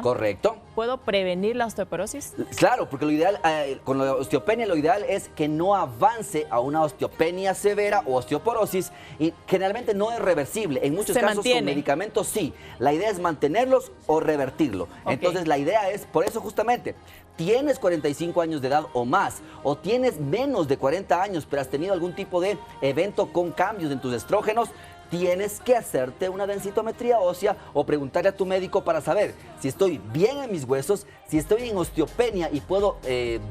Correcto. ¿Puedo prevenir la osteoporosis? Claro, porque lo ideal, con la osteopenia, lo ideal es que no avance a una osteopenia severa o osteoporosis, y generalmente no es reversible. En muchos casos con medicamentos sí. La idea es mantenerlos o revertirlo. Entonces la idea es, por eso justamente, tienes 45 años de edad o más, o tienes menos de 40 años, pero has tenido algún tipo de evento con cambios en tus estrógenos, tienes que hacerte una densitometría ósea o preguntarle a tu médico para saber si estoy bien en mis huesos, si estoy en osteopenia y puedo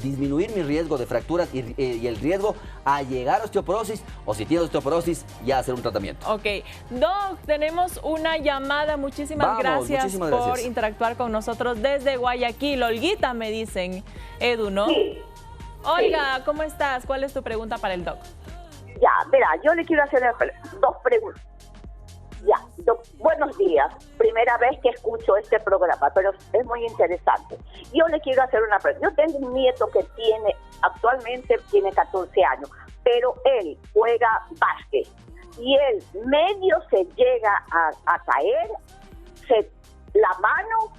disminuir mi riesgo de fracturas y el riesgo a llegar a osteoporosis, o si tienes osteoporosis, ya hacer un tratamiento. Ok. Doc, tenemos una llamada. Muchísimas gracias por interactuar con nosotros desde Guayaquil. Olguita, me dicen. Edu, ¿no? Sí. Olga, ¿cómo estás? ¿Cuál es tu pregunta para el doc? Ya, verá, yo le quiero hacer dos preguntas. Ya, buenos días. Primera vez que escucho este programa, pero es muy interesante. Yo le quiero hacer una pregunta. Yo tengo un nieto que actualmente tiene 14 años, pero él juega básquet y él medio se llega a caer, la mano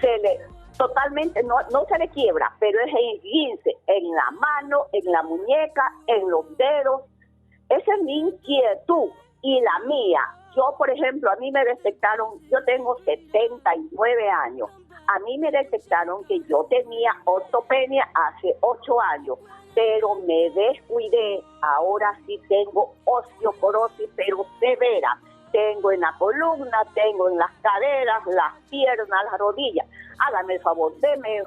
se le totalmente, no se le quiebra, pero es esguince en la mano, en la muñeca, en los dedos. Esa es mi inquietud y la mía. Yo, por ejemplo, a mí me detectaron, yo tengo 79 años, a mí me detectaron que yo tenía ortopenia hace 8 años, pero me descuidé, ahora sí tengo osteoporosis, pero severa. Tengo en la columna, tengo en las caderas, las piernas, las rodillas. Hágame el favor, deme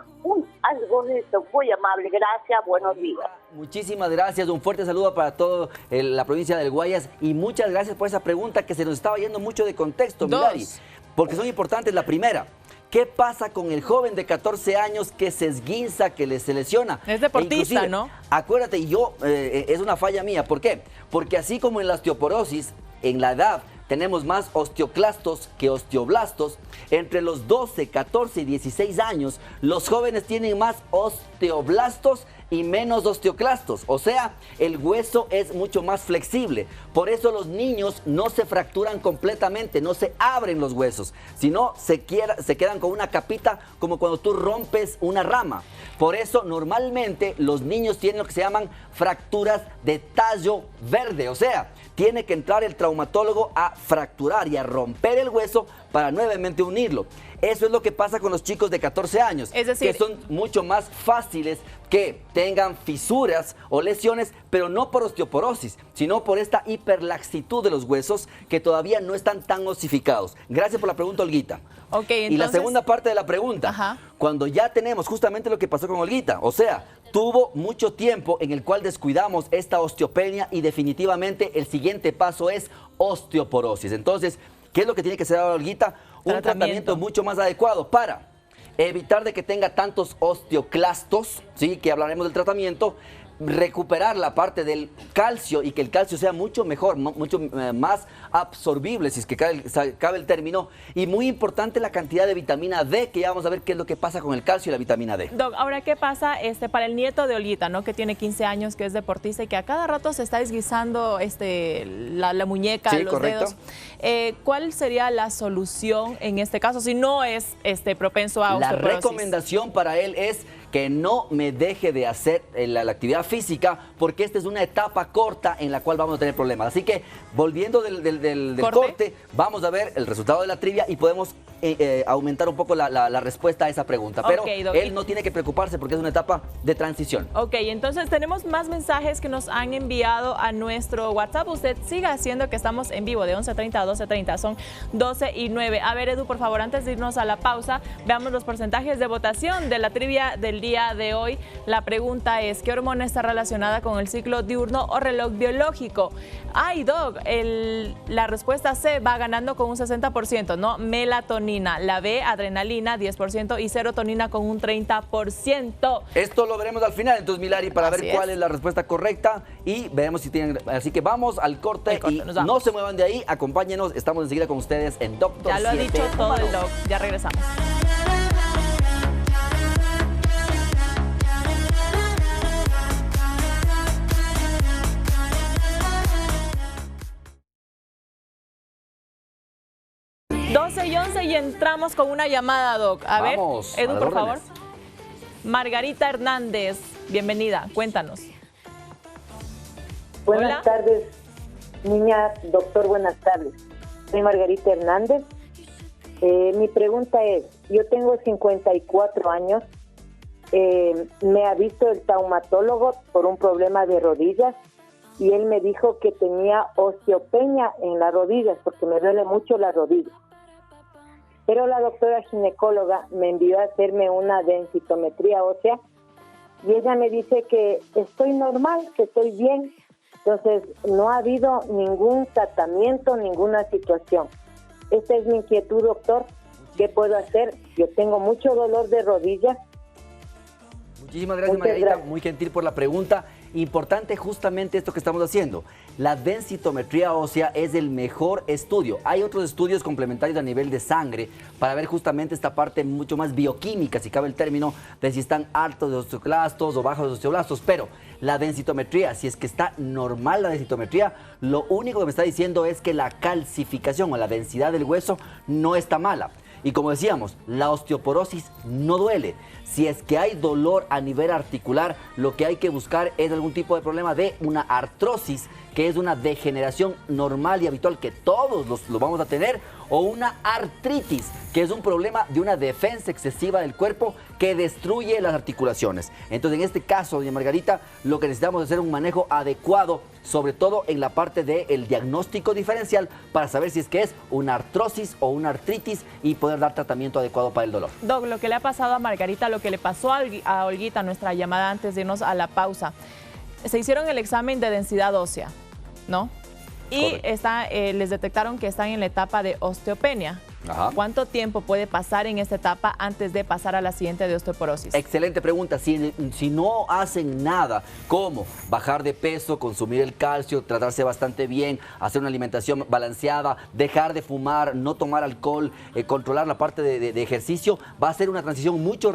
algo de esto, muy amable, gracias, buenos días. Muchísimas gracias, un fuerte saludo para toda la provincia del Guayas y muchas gracias por esa pregunta que se nos estaba yendo mucho de contexto, Milari, porque son importantes. La primera, ¿qué pasa con el joven de 14 años que se esguinza, que se lesiona? Es deportista, ¿no? Acuérdate, es una falla mía, ¿por qué? Porque así como en la osteoporosis, en la edad, tenemos más osteoclastos que osteoblastos. Entre los 12, 14 y 16 años, los jóvenes tienen más osteoblastos y menos osteoclastos. O sea, el hueso es mucho más flexible. Por eso los niños no se fracturan completamente, no se abren los huesos, sino se quedan con una capita como cuando tú rompes una rama. Por eso normalmente los niños tienen lo que se llaman fracturas de tallo verde. O sea, tiene que entrar el traumatólogo a fracturar y a romper el hueso para nuevamente unirlo. Eso es lo que pasa con los chicos de 14 años, es decir, que son mucho más fáciles que tengan fisuras o lesiones, pero no por osteoporosis, sino por esta hiperlaxitud de los huesos que todavía no están tan osificados. Gracias por la pregunta, Olguita. Okay, entonces... Y la segunda parte de la pregunta, cuando ya tenemos justamente lo que pasó con Olguita, o sea, tuvo mucho tiempo en el cual descuidamos esta osteopenia y definitivamente el siguiente paso es osteoporosis. Entonces, ¿qué es lo que tiene que hacer ahora Olguita? Un tratamiento mucho más adecuado para evitar de que tenga tantos osteoclastos, ¿sí? Que hablaremos del tratamiento, recuperar la parte del calcio y que el calcio sea mucho mejor, mucho más absorbible, si es que cabe el término, y muy importante la cantidad de vitamina D, que ya vamos a ver qué es lo que pasa con el calcio y la vitamina D. Doc, ahora, ¿qué pasa para el nieto de Olguita, ¿no? Que tiene 15 años, que es deportista y que a cada rato se está desguisando la muñeca, los dedos? ¿Cuál sería la solución en este caso, si no es propenso a osteoporosis? La recomendación para él es que no me deje de hacer la actividad física, porque esta es una etapa corta en la cual vamos a tener problemas. Así que, volviendo del corte, vamos a ver el resultado de la trivia y podemos aumentar un poco la respuesta a esa pregunta. Pero Ok, Doc. él no tiene que preocuparse porque es una etapa de transición. Ok, entonces tenemos más mensajes que nos han enviado a nuestro WhatsApp. Usted siga haciendo que estamos en vivo de 11:30 a 12:30. Son 12:09. A ver, Edu, por favor, antes de irnos a la pausa, veamos los porcentajes de votación de la trivia del día de hoy. La pregunta es, ¿qué hormona está relacionada con el ciclo diurno o reloj biológico? Ay, Doc, la respuesta C va ganando con un 60%, ¿no? Melatonina. La B, adrenalina, 10% y serotonina con un 30%. Esto lo veremos al final, entonces, Milari, para Así ver es. cuál es la respuesta correcta y veremos si tienen... Así que vamos al corte y nos vamos. no se muevan de ahí, acompáñenos, estamos enseguida con ustedes en Doctor Ya lo ha 7 dicho todo el Humanos. Doc. Ya regresamos. Doce y 11 y entramos con una llamada, Doc. A Vamos, ver, a Edu, las por favor. órdenes. Margarita Hernández, bienvenida. Cuéntanos. Buenas Hola. tardes, niña, doctor, buenas tardes. Soy Margarita Hernández. Mi pregunta es, yo tengo 54 años, me ha visto el traumatólogo por un problema de rodillas y él me dijo que tenía osteopenia en las rodillas porque me duele mucho la rodilla. Pero la doctora ginecóloga me envió a hacerme una densitometría ósea y ella me dice que estoy normal, que estoy bien. Entonces, no ha habido ningún tratamiento, ninguna situación. Esta es mi inquietud, doctor. ¿Qué puedo hacer? Yo tengo mucho dolor de rodillas. Muchísimas gracias, Muchas Margarita, gracias. muy gentil por la pregunta. Importante justamente esto que estamos haciendo. La densitometría ósea es el mejor estudio. Hay otros estudios complementarios a nivel de sangre para ver justamente esta parte mucho más bioquímica, si cabe el término, de si están altos de osteoclastos o bajos de osteoblastos. Pero la densitometría, si es que está normal la densitometría, lo único que me está diciendo es que la calcificación o la densidad del hueso no está mala. Y como decíamos, la osteoporosis no duele. Si es que hay dolor a nivel articular, lo que hay que buscar es algún tipo de problema de una artrosis, que es una degeneración normal y habitual que todos lo vamos a tener, o una artritis, que es un problema de una defensa excesiva del cuerpo que destruye las articulaciones. Entonces, en este caso, doña Margarita, lo que necesitamos es hacer un manejo adecuado, sobre todo en la parte del diagnóstico diferencial, para saber si es que es una artrosis o una artritis y poder dar tratamiento adecuado para el dolor. Doc, lo que le ha pasado a Margarita, lo que le pasó a Olguita, nuestra llamada antes de irnos a la pausa, se hicieron el examen de densidad ósea, ¿no? Y les detectaron que están en la etapa de osteopenia. Ajá. ¿Cuánto tiempo puede pasar en esta etapa antes de pasar a la siguiente de osteoporosis? Excelente pregunta. Si no hacen nada, como bajar de peso, consumir el calcio, tratarse bastante bien, hacer una alimentación balanceada, dejar de fumar, no tomar alcohol, controlar la parte de ejercicio, va a ser una transición mucho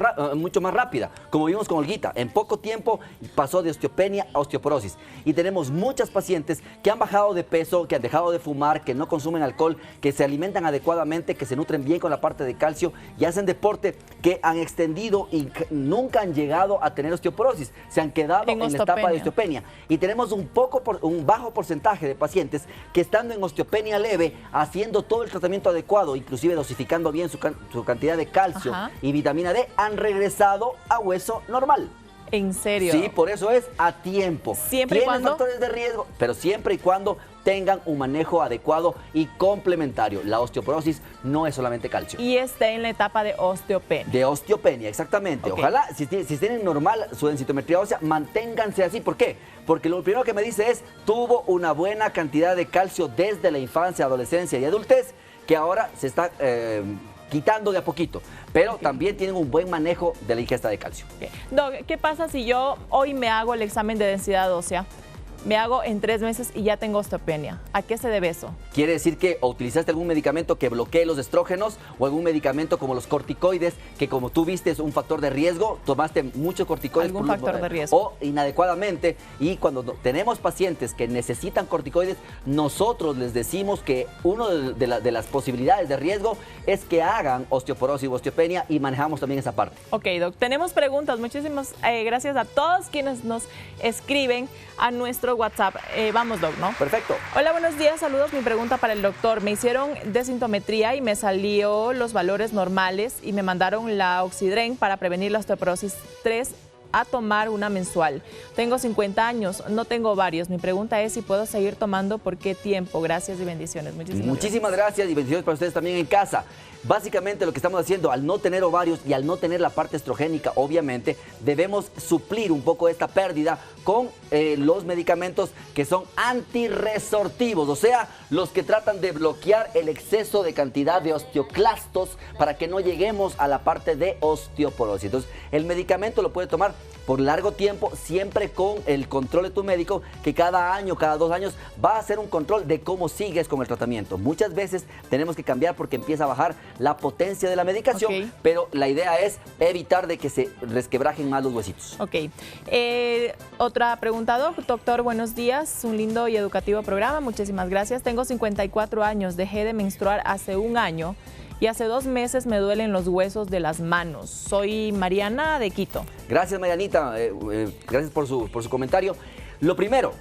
más rápida. Como vimos con Olguita, en poco tiempo pasó de osteopenia a osteoporosis. Y tenemos muchas pacientes que han bajado de peso, que han dejado de fumar, que no consumen alcohol, que se alimentan adecuadamente, que se nutren bien con la parte de calcio y hacen deporte, que han extendido y nunca han llegado a tener osteoporosis. Se han quedado en la etapa de osteopenia. Y tenemos un bajo porcentaje de pacientes que estando en osteopenia leve, haciendo todo el tratamiento adecuado, inclusive dosificando bien su cantidad de calcio y vitamina D, han regresado a hueso normal. ¿En serio? Sí, por eso es a tiempo. Siempre y cuando... factores de riesgo, pero siempre y cuando tengan un manejo adecuado y complementario. La osteoporosis no es solamente calcio. Y está en la etapa de osteopenia. De osteopenia, exactamente. Ok. Ojalá, si tienen normal su densitometría ósea, manténganse así. ¿Por qué? Porque lo primero que me dice es, tuvo una buena cantidad de calcio desde la infancia, adolescencia y adultez, que ahora se está quitando de a poquito. Pero también tienen un buen manejo de la ingesta de calcio. Ok. Doc, ¿qué pasa si yo hoy me hago el examen de densidad ósea? Me hago en 3 meses y ya tengo osteopenia. ¿A qué se debe eso? Quiere decir que o utilizaste algún medicamento que bloquee los estrógenos o algún medicamento como los corticoides, que como tú viste es un factor de riesgo, tomaste muchos corticoides. Algún factor de riesgo. O inadecuadamente. Y cuando tenemos pacientes que necesitan corticoides, nosotros les decimos que una de las posibilidades de riesgo es que hagan osteoporosis o osteopenia y manejamos también esa parte. Ok, Doc, tenemos preguntas. Muchísimas gracias a todos quienes nos escriben a nuestro WhatsApp. Vamos, Doc, ¿no? Perfecto. Hola, buenos días, saludos. Mi pregunta para el doctor. Me hicieron desintometría y me salió los valores normales y me mandaron la Oxidren para prevenir la osteoporosis 3 a tomar una mensual. Tengo 50 años, no tengo ovarios. Mi pregunta es si puedo seguir tomando, ¿por qué tiempo? Gracias y bendiciones. Muchísimas gracias y bendiciones para ustedes también en casa. Básicamente lo que estamos haciendo, al no tener ovarios y al no tener la parte estrogénica, obviamente, debemos suplir un poco esta pérdida con los medicamentos que son antirresortivos, o sea, los que tratan de bloquear el exceso de cantidad de osteoclastos para que no lleguemos a la parte de osteoporosis. Entonces, el medicamento lo puede tomar por largo tiempo, siempre con el control de tu médico, que cada año, cada 2 años, va a hacer un control de cómo sigues con el tratamiento. Muchas veces tenemos que cambiar porque empieza a bajar la potencia de la medicación, pero la idea es evitar de que se resquebrajen más los huesitos. Ok. Otra pregunta, doctor, buenos días. Un lindo y educativo programa, muchísimas gracias. Tengo 54 años, dejé de menstruar hace 1 año. Y hace 2 meses me duelen los huesos de las manos. Soy Mariana de Quito. Gracias, Marianita. Gracias por su comentario. Lo primero,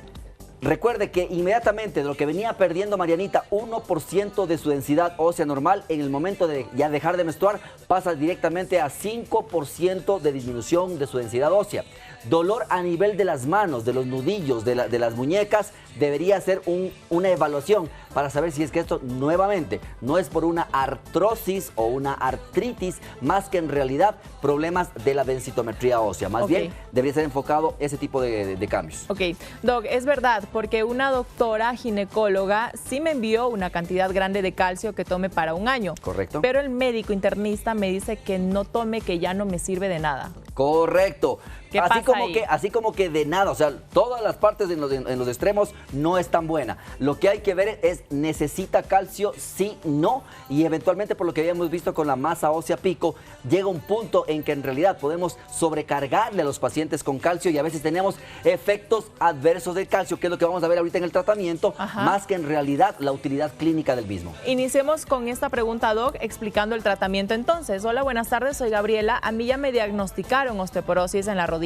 recuerde que inmediatamente de lo que venía perdiendo Marianita, 1% de su densidad ósea normal, en el momento de ya dejar de menstruar, pasa directamente a 5% de disminución de su densidad ósea. Dolor a nivel de las manos, de los nudillos, de las muñecas, debería hacer una evaluación para saber si es que esto nuevamente no es por una artrosis o una artritis, más que en realidad problemas de la densitometría ósea. Más bien debería ser enfocado ese tipo de cambios. Ok, Doc, es verdad, porque una doctora ginecóloga sí me envió una cantidad grande de calcio que tome para 1 año. Correcto. Pero el médico internista me dice que no tome, que ya no me sirve de nada. Correcto. Así como que de nada, o sea, todas las partes en los extremos no es tan buena. Lo que hay que ver es, ¿necesita calcio? Sí, no. Y eventualmente, por lo que habíamos visto con la masa ósea pico, llega un punto en que en realidad podemos sobrecargarle a los pacientes con calcio y a veces tenemos efectos adversos del calcio, que es lo que vamos a ver ahorita en el tratamiento, más que en realidad la utilidad clínica del mismo. Iniciemos con esta pregunta, Doc, explicando el tratamiento entonces. Hola, buenas tardes, soy Gabriela. A mí ya me diagnosticaron osteoporosis en la rodilla.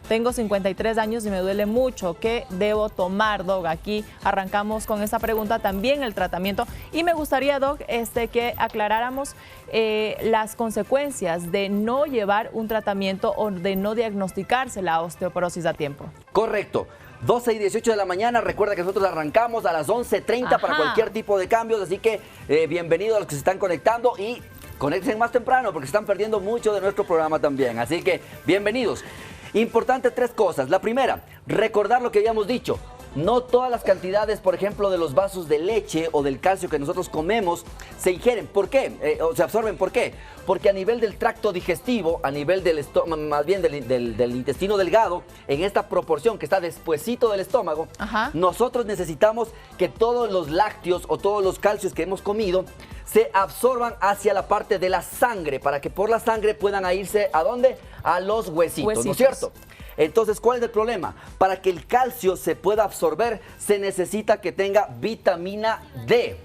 Tengo 53 años y me duele mucho. ¿Qué debo tomar, Doc? Aquí arrancamos con esta pregunta, también el tratamiento. Y me gustaría, Doc, que aclaráramos las consecuencias de no llevar un tratamiento o de no diagnosticarse la osteoporosis a tiempo. Correcto. 12 y 18 de la mañana, recuerda que nosotros arrancamos a las 11:30 para cualquier tipo de cambios, así que bienvenidos a los que se están conectando y conéctense más temprano porque se están perdiendo mucho de nuestro programa también, así que bienvenidos. Importante 3 cosas. La primera, recordar lo que habíamos dicho. No todas las cantidades, por ejemplo, de los vasos de leche o del calcio que nosotros comemos se ingieren. ¿Por qué? O se absorben. ¿Por qué? Porque a nivel del tracto digestivo, a nivel del estómago, más bien del intestino delgado, en esta proporción que está despuesito del estómago, nosotros necesitamos que todos los lácteos o todos los calcios que hemos comido se absorban hacia la parte de la sangre, para que por la sangre puedan irse ¿a dónde? A los huesitos, ¿no es cierto? Entonces, ¿cuál es el problema? Para que el calcio se pueda absorber, se necesita que tenga vitamina D.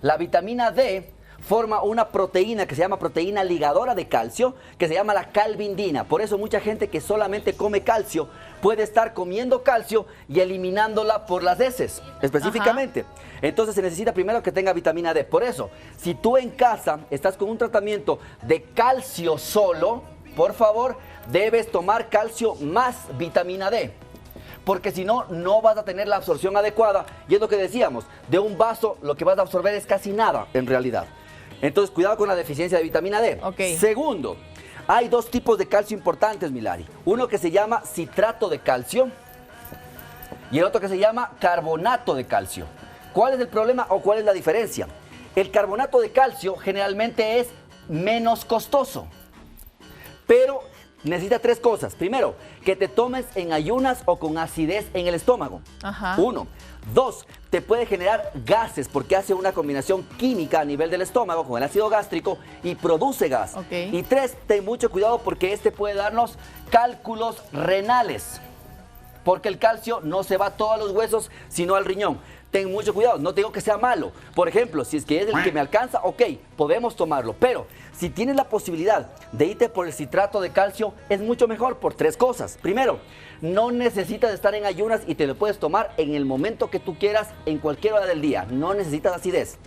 La vitamina D forma una proteína que se llama proteína ligadora de calcio, que se llama la calvindina. Por eso mucha gente que solamente come calcio puede estar comiendo calcio y eliminándola por las heces, específicamente. Entonces se necesita primero que tenga vitamina D. Por eso, si tú en casa estás con un tratamiento de calcio solo, por favor, debes tomar calcio más vitamina D. Porque si no, no vas a tener la absorción adecuada. Y es lo que decíamos, de un vaso lo que vas a absorber es casi nada en realidad. Entonces, cuidado con la deficiencia de vitamina D. Segundo, hay 2 tipos de calcio importantes, Milari. Uno que se llama citrato de calcio y el otro que se llama carbonato de calcio. ¿Cuál es el problema o cuál es la diferencia? El carbonato de calcio generalmente es menos costoso, pero necesita 3 cosas. Primero, que te tomes en ayunas o con acidez en el estómago. 1. 2, te puede generar gases porque hace una combinación química a nivel del estómago con el ácido gástrico y produce gas. Y 3, ten mucho cuidado porque este puede darnos cálculos renales. porque el calcio no se va a todos los huesos, sino al riñón. Ten mucho cuidado, no digo que sea malo. Por ejemplo, si es que es el que me alcanza, ok, podemos tomarlo. Pero si tienes la posibilidad de irte por el citrato de calcio, es mucho mejor por 3 cosas. Primero, no necesitas estar en ayunas y te lo puedes tomar en el momento que tú quieras, en cualquier hora del día. No necesitas acidez.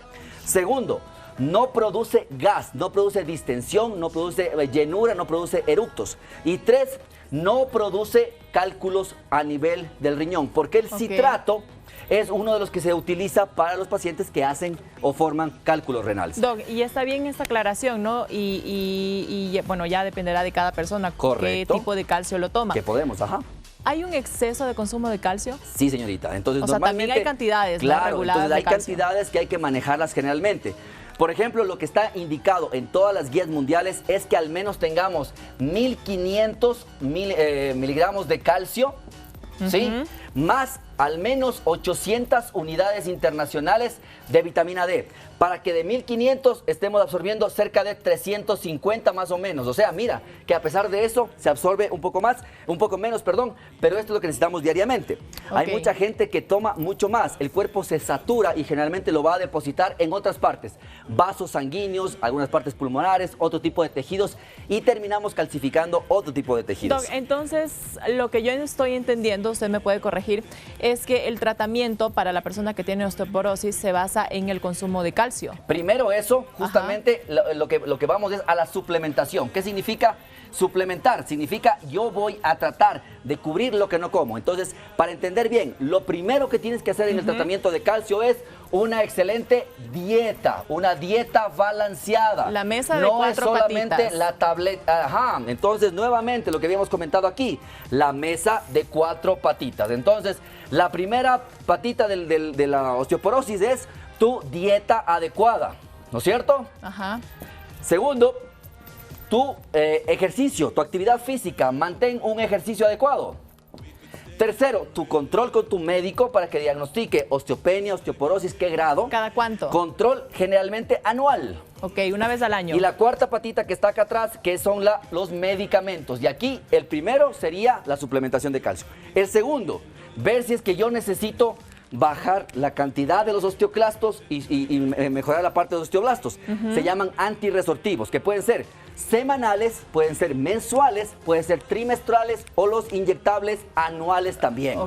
Segundo, no produce gas, no produce distensión, no produce llenura, no produce eructos. Y 3, no produce cálculos a nivel del riñón, porque el citrato es uno de los que se utiliza para los pacientes que hacen o forman cálculos renales. Doc, y está bien esta aclaración, ¿no? Y bueno, ya dependerá de cada persona. Correcto. Qué tipo de calcio lo toma. Que podemos, ajá. ¿Hay un exceso de consumo de calcio? Sí, señorita. Entonces, o sea, normalmente, también hay cantidades, claro, ¿no? reguladas entonces hay de calcio. cantidades que hay que manejarlas generalmente. Por ejemplo, lo que está indicado en todas las guías mundiales es que al menos tengamos 1500 miligramos de calcio, ¿sí? Más al menos 800 unidades internacionales de vitamina D, para que de 1500 estemos absorbiendo cerca de 350 más o menos. O sea, mira, que a pesar de eso se absorbe un poco menos, perdón, pero esto es lo que necesitamos diariamente. Hay mucha gente que toma mucho más, el cuerpo se satura y generalmente lo va a depositar en otras partes, vasos sanguíneos, algunas partes pulmonares, otro tipo de tejidos, y terminamos calcificando otro tipo de tejidos. Doc, entonces, lo que yo estoy entendiendo, usted me puede corregir, es que el tratamiento para la persona que tiene osteoporosis se basa en el consumo de calcio. Primero eso, justamente lo que vamos es a la suplementación. ¿Qué significa suplementar? Significa yo voy a tratar de cubrir lo que no como. Entonces, para entender bien, lo primero que tienes que hacer en el tratamiento de calcio es una excelente dieta, una dieta balanceada. La mesa de no 4 es solamente patitas. la tableta. Ajá. Entonces, nuevamente, lo que habíamos comentado aquí, la mesa de 4 patitas. Entonces, la primera patita de la osteoporosis es tu dieta adecuada, ¿no es cierto? Ajá. Segundo, tu ejercicio, tu actividad física, mantén un ejercicio adecuado. Tercero, tu control con tu médico para que diagnostique osteopenia, osteoporosis, qué grado. ¿Cada cuánto? Control generalmente anual. Ok, una vez al año. Y la cuarta patita que está acá atrás, que son los medicamentos. Y aquí el primero sería la suplementación de calcio. El segundo, ver si es que yo necesito bajar la cantidad de los osteoclastos y mejorar la parte de los osteoblastos. Se llaman antirresortivos, que pueden ser semanales, pueden ser mensuales, pueden ser trimestrales o los inyectables anuales también.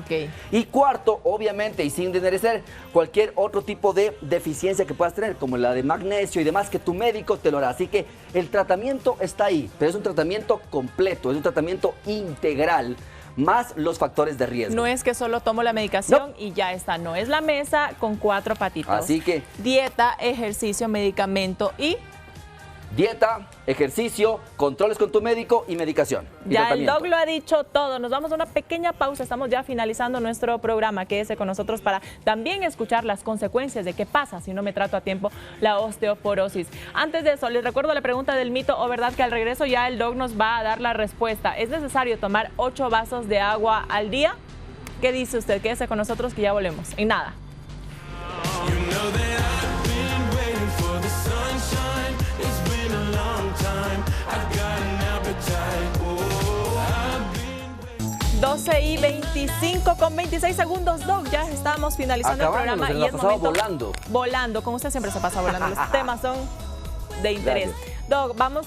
Y cuarto, obviamente, y sin desmerecer cualquier otro tipo de deficiencia que puedas tener, como la de magnesio y demás, que tu médico te lo hará. Así que el tratamiento está ahí, pero es un tratamiento completo, es un tratamiento integral, más los factores de riesgo. No es que solo tomo la medicación y ya está, no, es la mesa con 4 patitas. Así que dieta, ejercicio, medicamento y dieta, ejercicio, controles con tu médico y medicación. Ya el doc lo ha dicho todo. Nos vamos a una pequeña pausa. Estamos ya finalizando nuestro programa. Quédese con nosotros para también escuchar las consecuencias de qué pasa si no me trato a tiempo la osteoporosis. Antes de eso, les recuerdo la pregunta del mito o verdad, que al regreso ya el doc nos va a dar la respuesta. ¿Es necesario tomar 8 vasos de agua al día? ¿Qué dice usted? Quédese con nosotros que ya volvemos. En nada. 12:25 con 26 segundos, Doc. Ya estamos finalizando el programa y es momento volando. Como usted siempre se pasa volando. Los temas son de interés. Gracias. Doc, vamos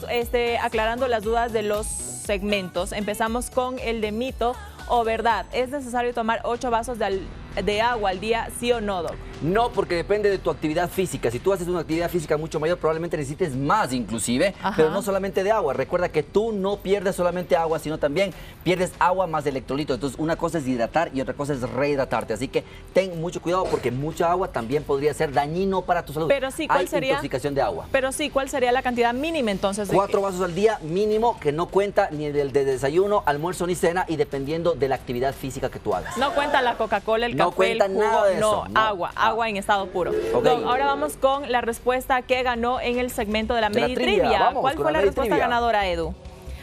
aclarando las dudas de los segmentos. Empezamos con el de mito o verdad. ¿Es necesario tomar 8 vasos de agua al día, sí o no, Doc? No, porque depende de tu actividad física. Si tú haces una actividad física mucho mayor, probablemente necesites más inclusive, pero no solamente de agua. Recuerda que tú no pierdes solamente agua, sino también pierdes agua más electrolitos. Entonces, una cosa es hidratar y otra cosa es rehidratarte. Así que ten mucho cuidado porque mucha agua también podría ser dañino para tu salud. Pero sí, ¿cuál sería? Intoxicación de agua. Pero sí, ¿cuál sería la cantidad mínima entonces? 4 vasos al día mínimo, que no cuenta ni del de desayuno, almuerzo ni cena, y dependiendo de la actividad física que tú hagas. No cuenta la Coca-Cola, el no café, cuenta el jugo, nada de eso. No, agua en estado puro. Doc, ahora vamos con la respuesta que ganó en el segmento de la Meditrivia. ¿Cuál fue la respuesta ganadora, Edu?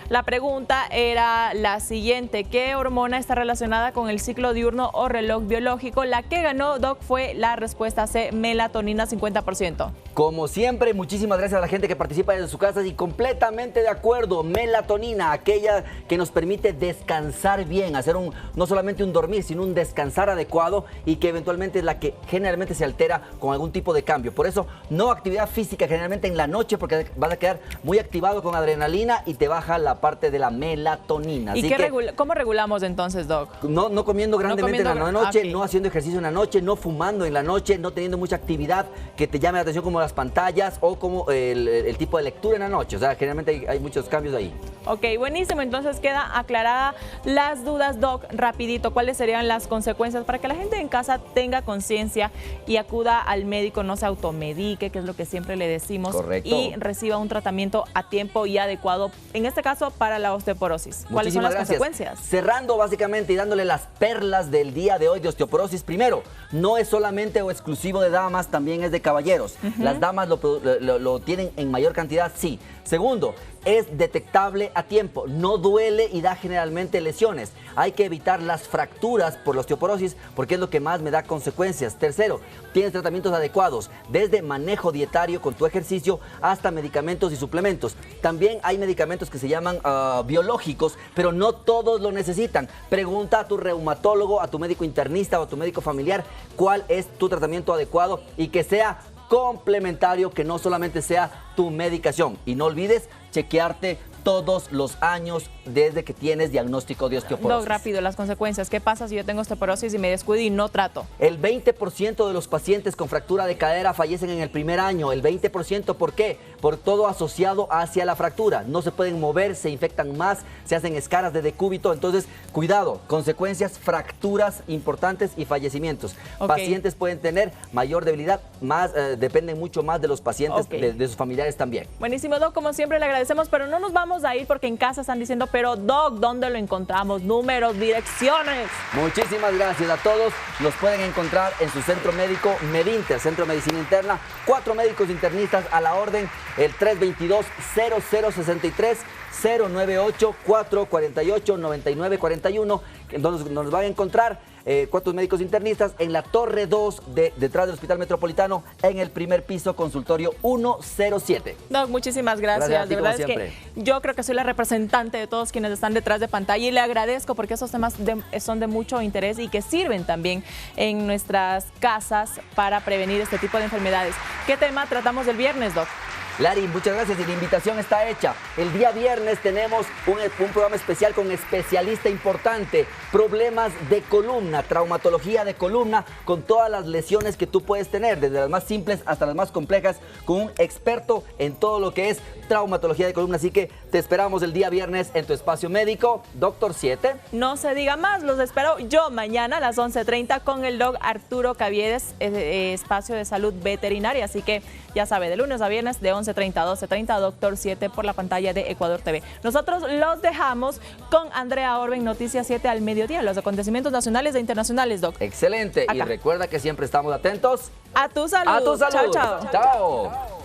La pregunta era la siguiente: ¿qué hormona está relacionada con el ciclo diurno o reloj biológico? La que ganó, Doc, fue la respuesta C, melatonina, 50%. Como siempre, muchísimas gracias a la gente que participa desde su casa y completamente de acuerdo. Melatonina, aquella que nos permite descansar bien, hacer no solamente un dormir, sino un descansar adecuado y que eventualmente es la que generalmente se altera con algún tipo de cambio. Por eso, no actividad física generalmente en la noche porque vas a quedar muy activado con adrenalina y te baja la parte de la melatonina. ¿Y cómo regulamos entonces, Doc? No comiendo grandemente en la noche, okay. No haciendo ejercicio en la noche, no fumando en la noche, no teniendo mucha actividad que te llame la atención como las pantallas o como el tipo de lectura en la noche. O sea, generalmente hay muchos cambios ahí. Ok, buenísimo. Entonces queda aclarada las dudas, Doc. Rapidito, ¿cuáles serían las consecuencias para que la gente en casa tenga conciencia y acuda al médico, no se automedique, que es lo que siempre le decimos? Correcto. Y reciba un tratamiento a tiempo y adecuado, en este caso para la osteoporosis. ¿Cuáles son las consecuencias? Cerrando básicamente y dándole las perlas del día de hoy de osteoporosis. Primero, no es solamente o exclusivo de damas, también es de caballeros. Las damas lo tienen en mayor cantidad, sí. Segundo, es detectable a tiempo, no duele y da generalmente lesiones. Hay que evitar las fracturas por la osteoporosis porque es lo que más me da consecuencias. Tercero, tienes tratamientos adecuados, desde manejo dietario con tu ejercicio hasta medicamentos y suplementos. También hay medicamentos que se llaman biológicos, pero no todos lo necesitan. Pregunta a tu reumatólogo, a tu médico internista o a tu médico familiar cuál es tu tratamiento adecuado y que sea complementario, que no solamente sea tu medicación. Y no olvides chequearte todos los años desde que tienes diagnóstico de osteoporosis. Doc, rápido, las consecuencias. ¿Qué pasa si yo tengo osteoporosis y me descuido y no trato? El 20% de los pacientes con fractura de cadera fallecen en el primer año. El 20%, ¿por qué? Por todo asociado hacia la fractura. No se pueden mover, se infectan más, se hacen escaras de decúbito. Entonces, cuidado, consecuencias, fracturas importantes y fallecimientos. Okay. Pacientes pueden tener mayor debilidad, dependen mucho más de los pacientes, okay, de sus familiares también. Buenísimo, Doc, como siempre le agradecemos, pero no nos vamos a ir porque en casa están diciendo, pero Doc, ¿dónde lo encontramos? Números, direcciones. Muchísimas gracias a todos. Los pueden encontrar en su centro médico Medinter, Centro de Medicina Interna. 4 médicos internistas a la orden, el 322-0063, 098-448-9941, donde nos van a encontrar 4 médicos internistas en la Torre 2, detrás del Hospital Metropolitano, en el primer piso, consultorio 107. Doc, muchísimas gracias. De verdad es que yo creo que soy la representante de todos quienes están detrás de pantalla y le agradezco porque esos temas son de mucho interés y que sirven también en nuestras casas para prevenir este tipo de enfermedades. ¿Qué tema tratamos el viernes, Doc? Lari, muchas gracias y la invitación está hecha. El día viernes tenemos un programa especial con especialista importante, problemas de columna, traumatología de columna, con todas las lesiones que tú puedes tener, desde las más simples hasta las más complejas, con un experto en todo lo que es traumatología de columna. Así que te esperamos el día viernes en tu espacio médico, Doctor 7. No se diga más, los espero yo mañana a las 11:30 con el Doc Arturo Caviedes, espacio de salud veterinaria. Así que ya sabe, de lunes a viernes de 11:30 a 12:30, Doctor 7 por la pantalla de Ecuador TV. Nosotros los dejamos con Andrea Orben, Noticias 7 al mediodía, los acontecimientos nacionales e internacionales, Doc. Excelente. Acá. Y recuerda que siempre estamos atentos a tu salud. A tu salud. Chao, chao. Chao.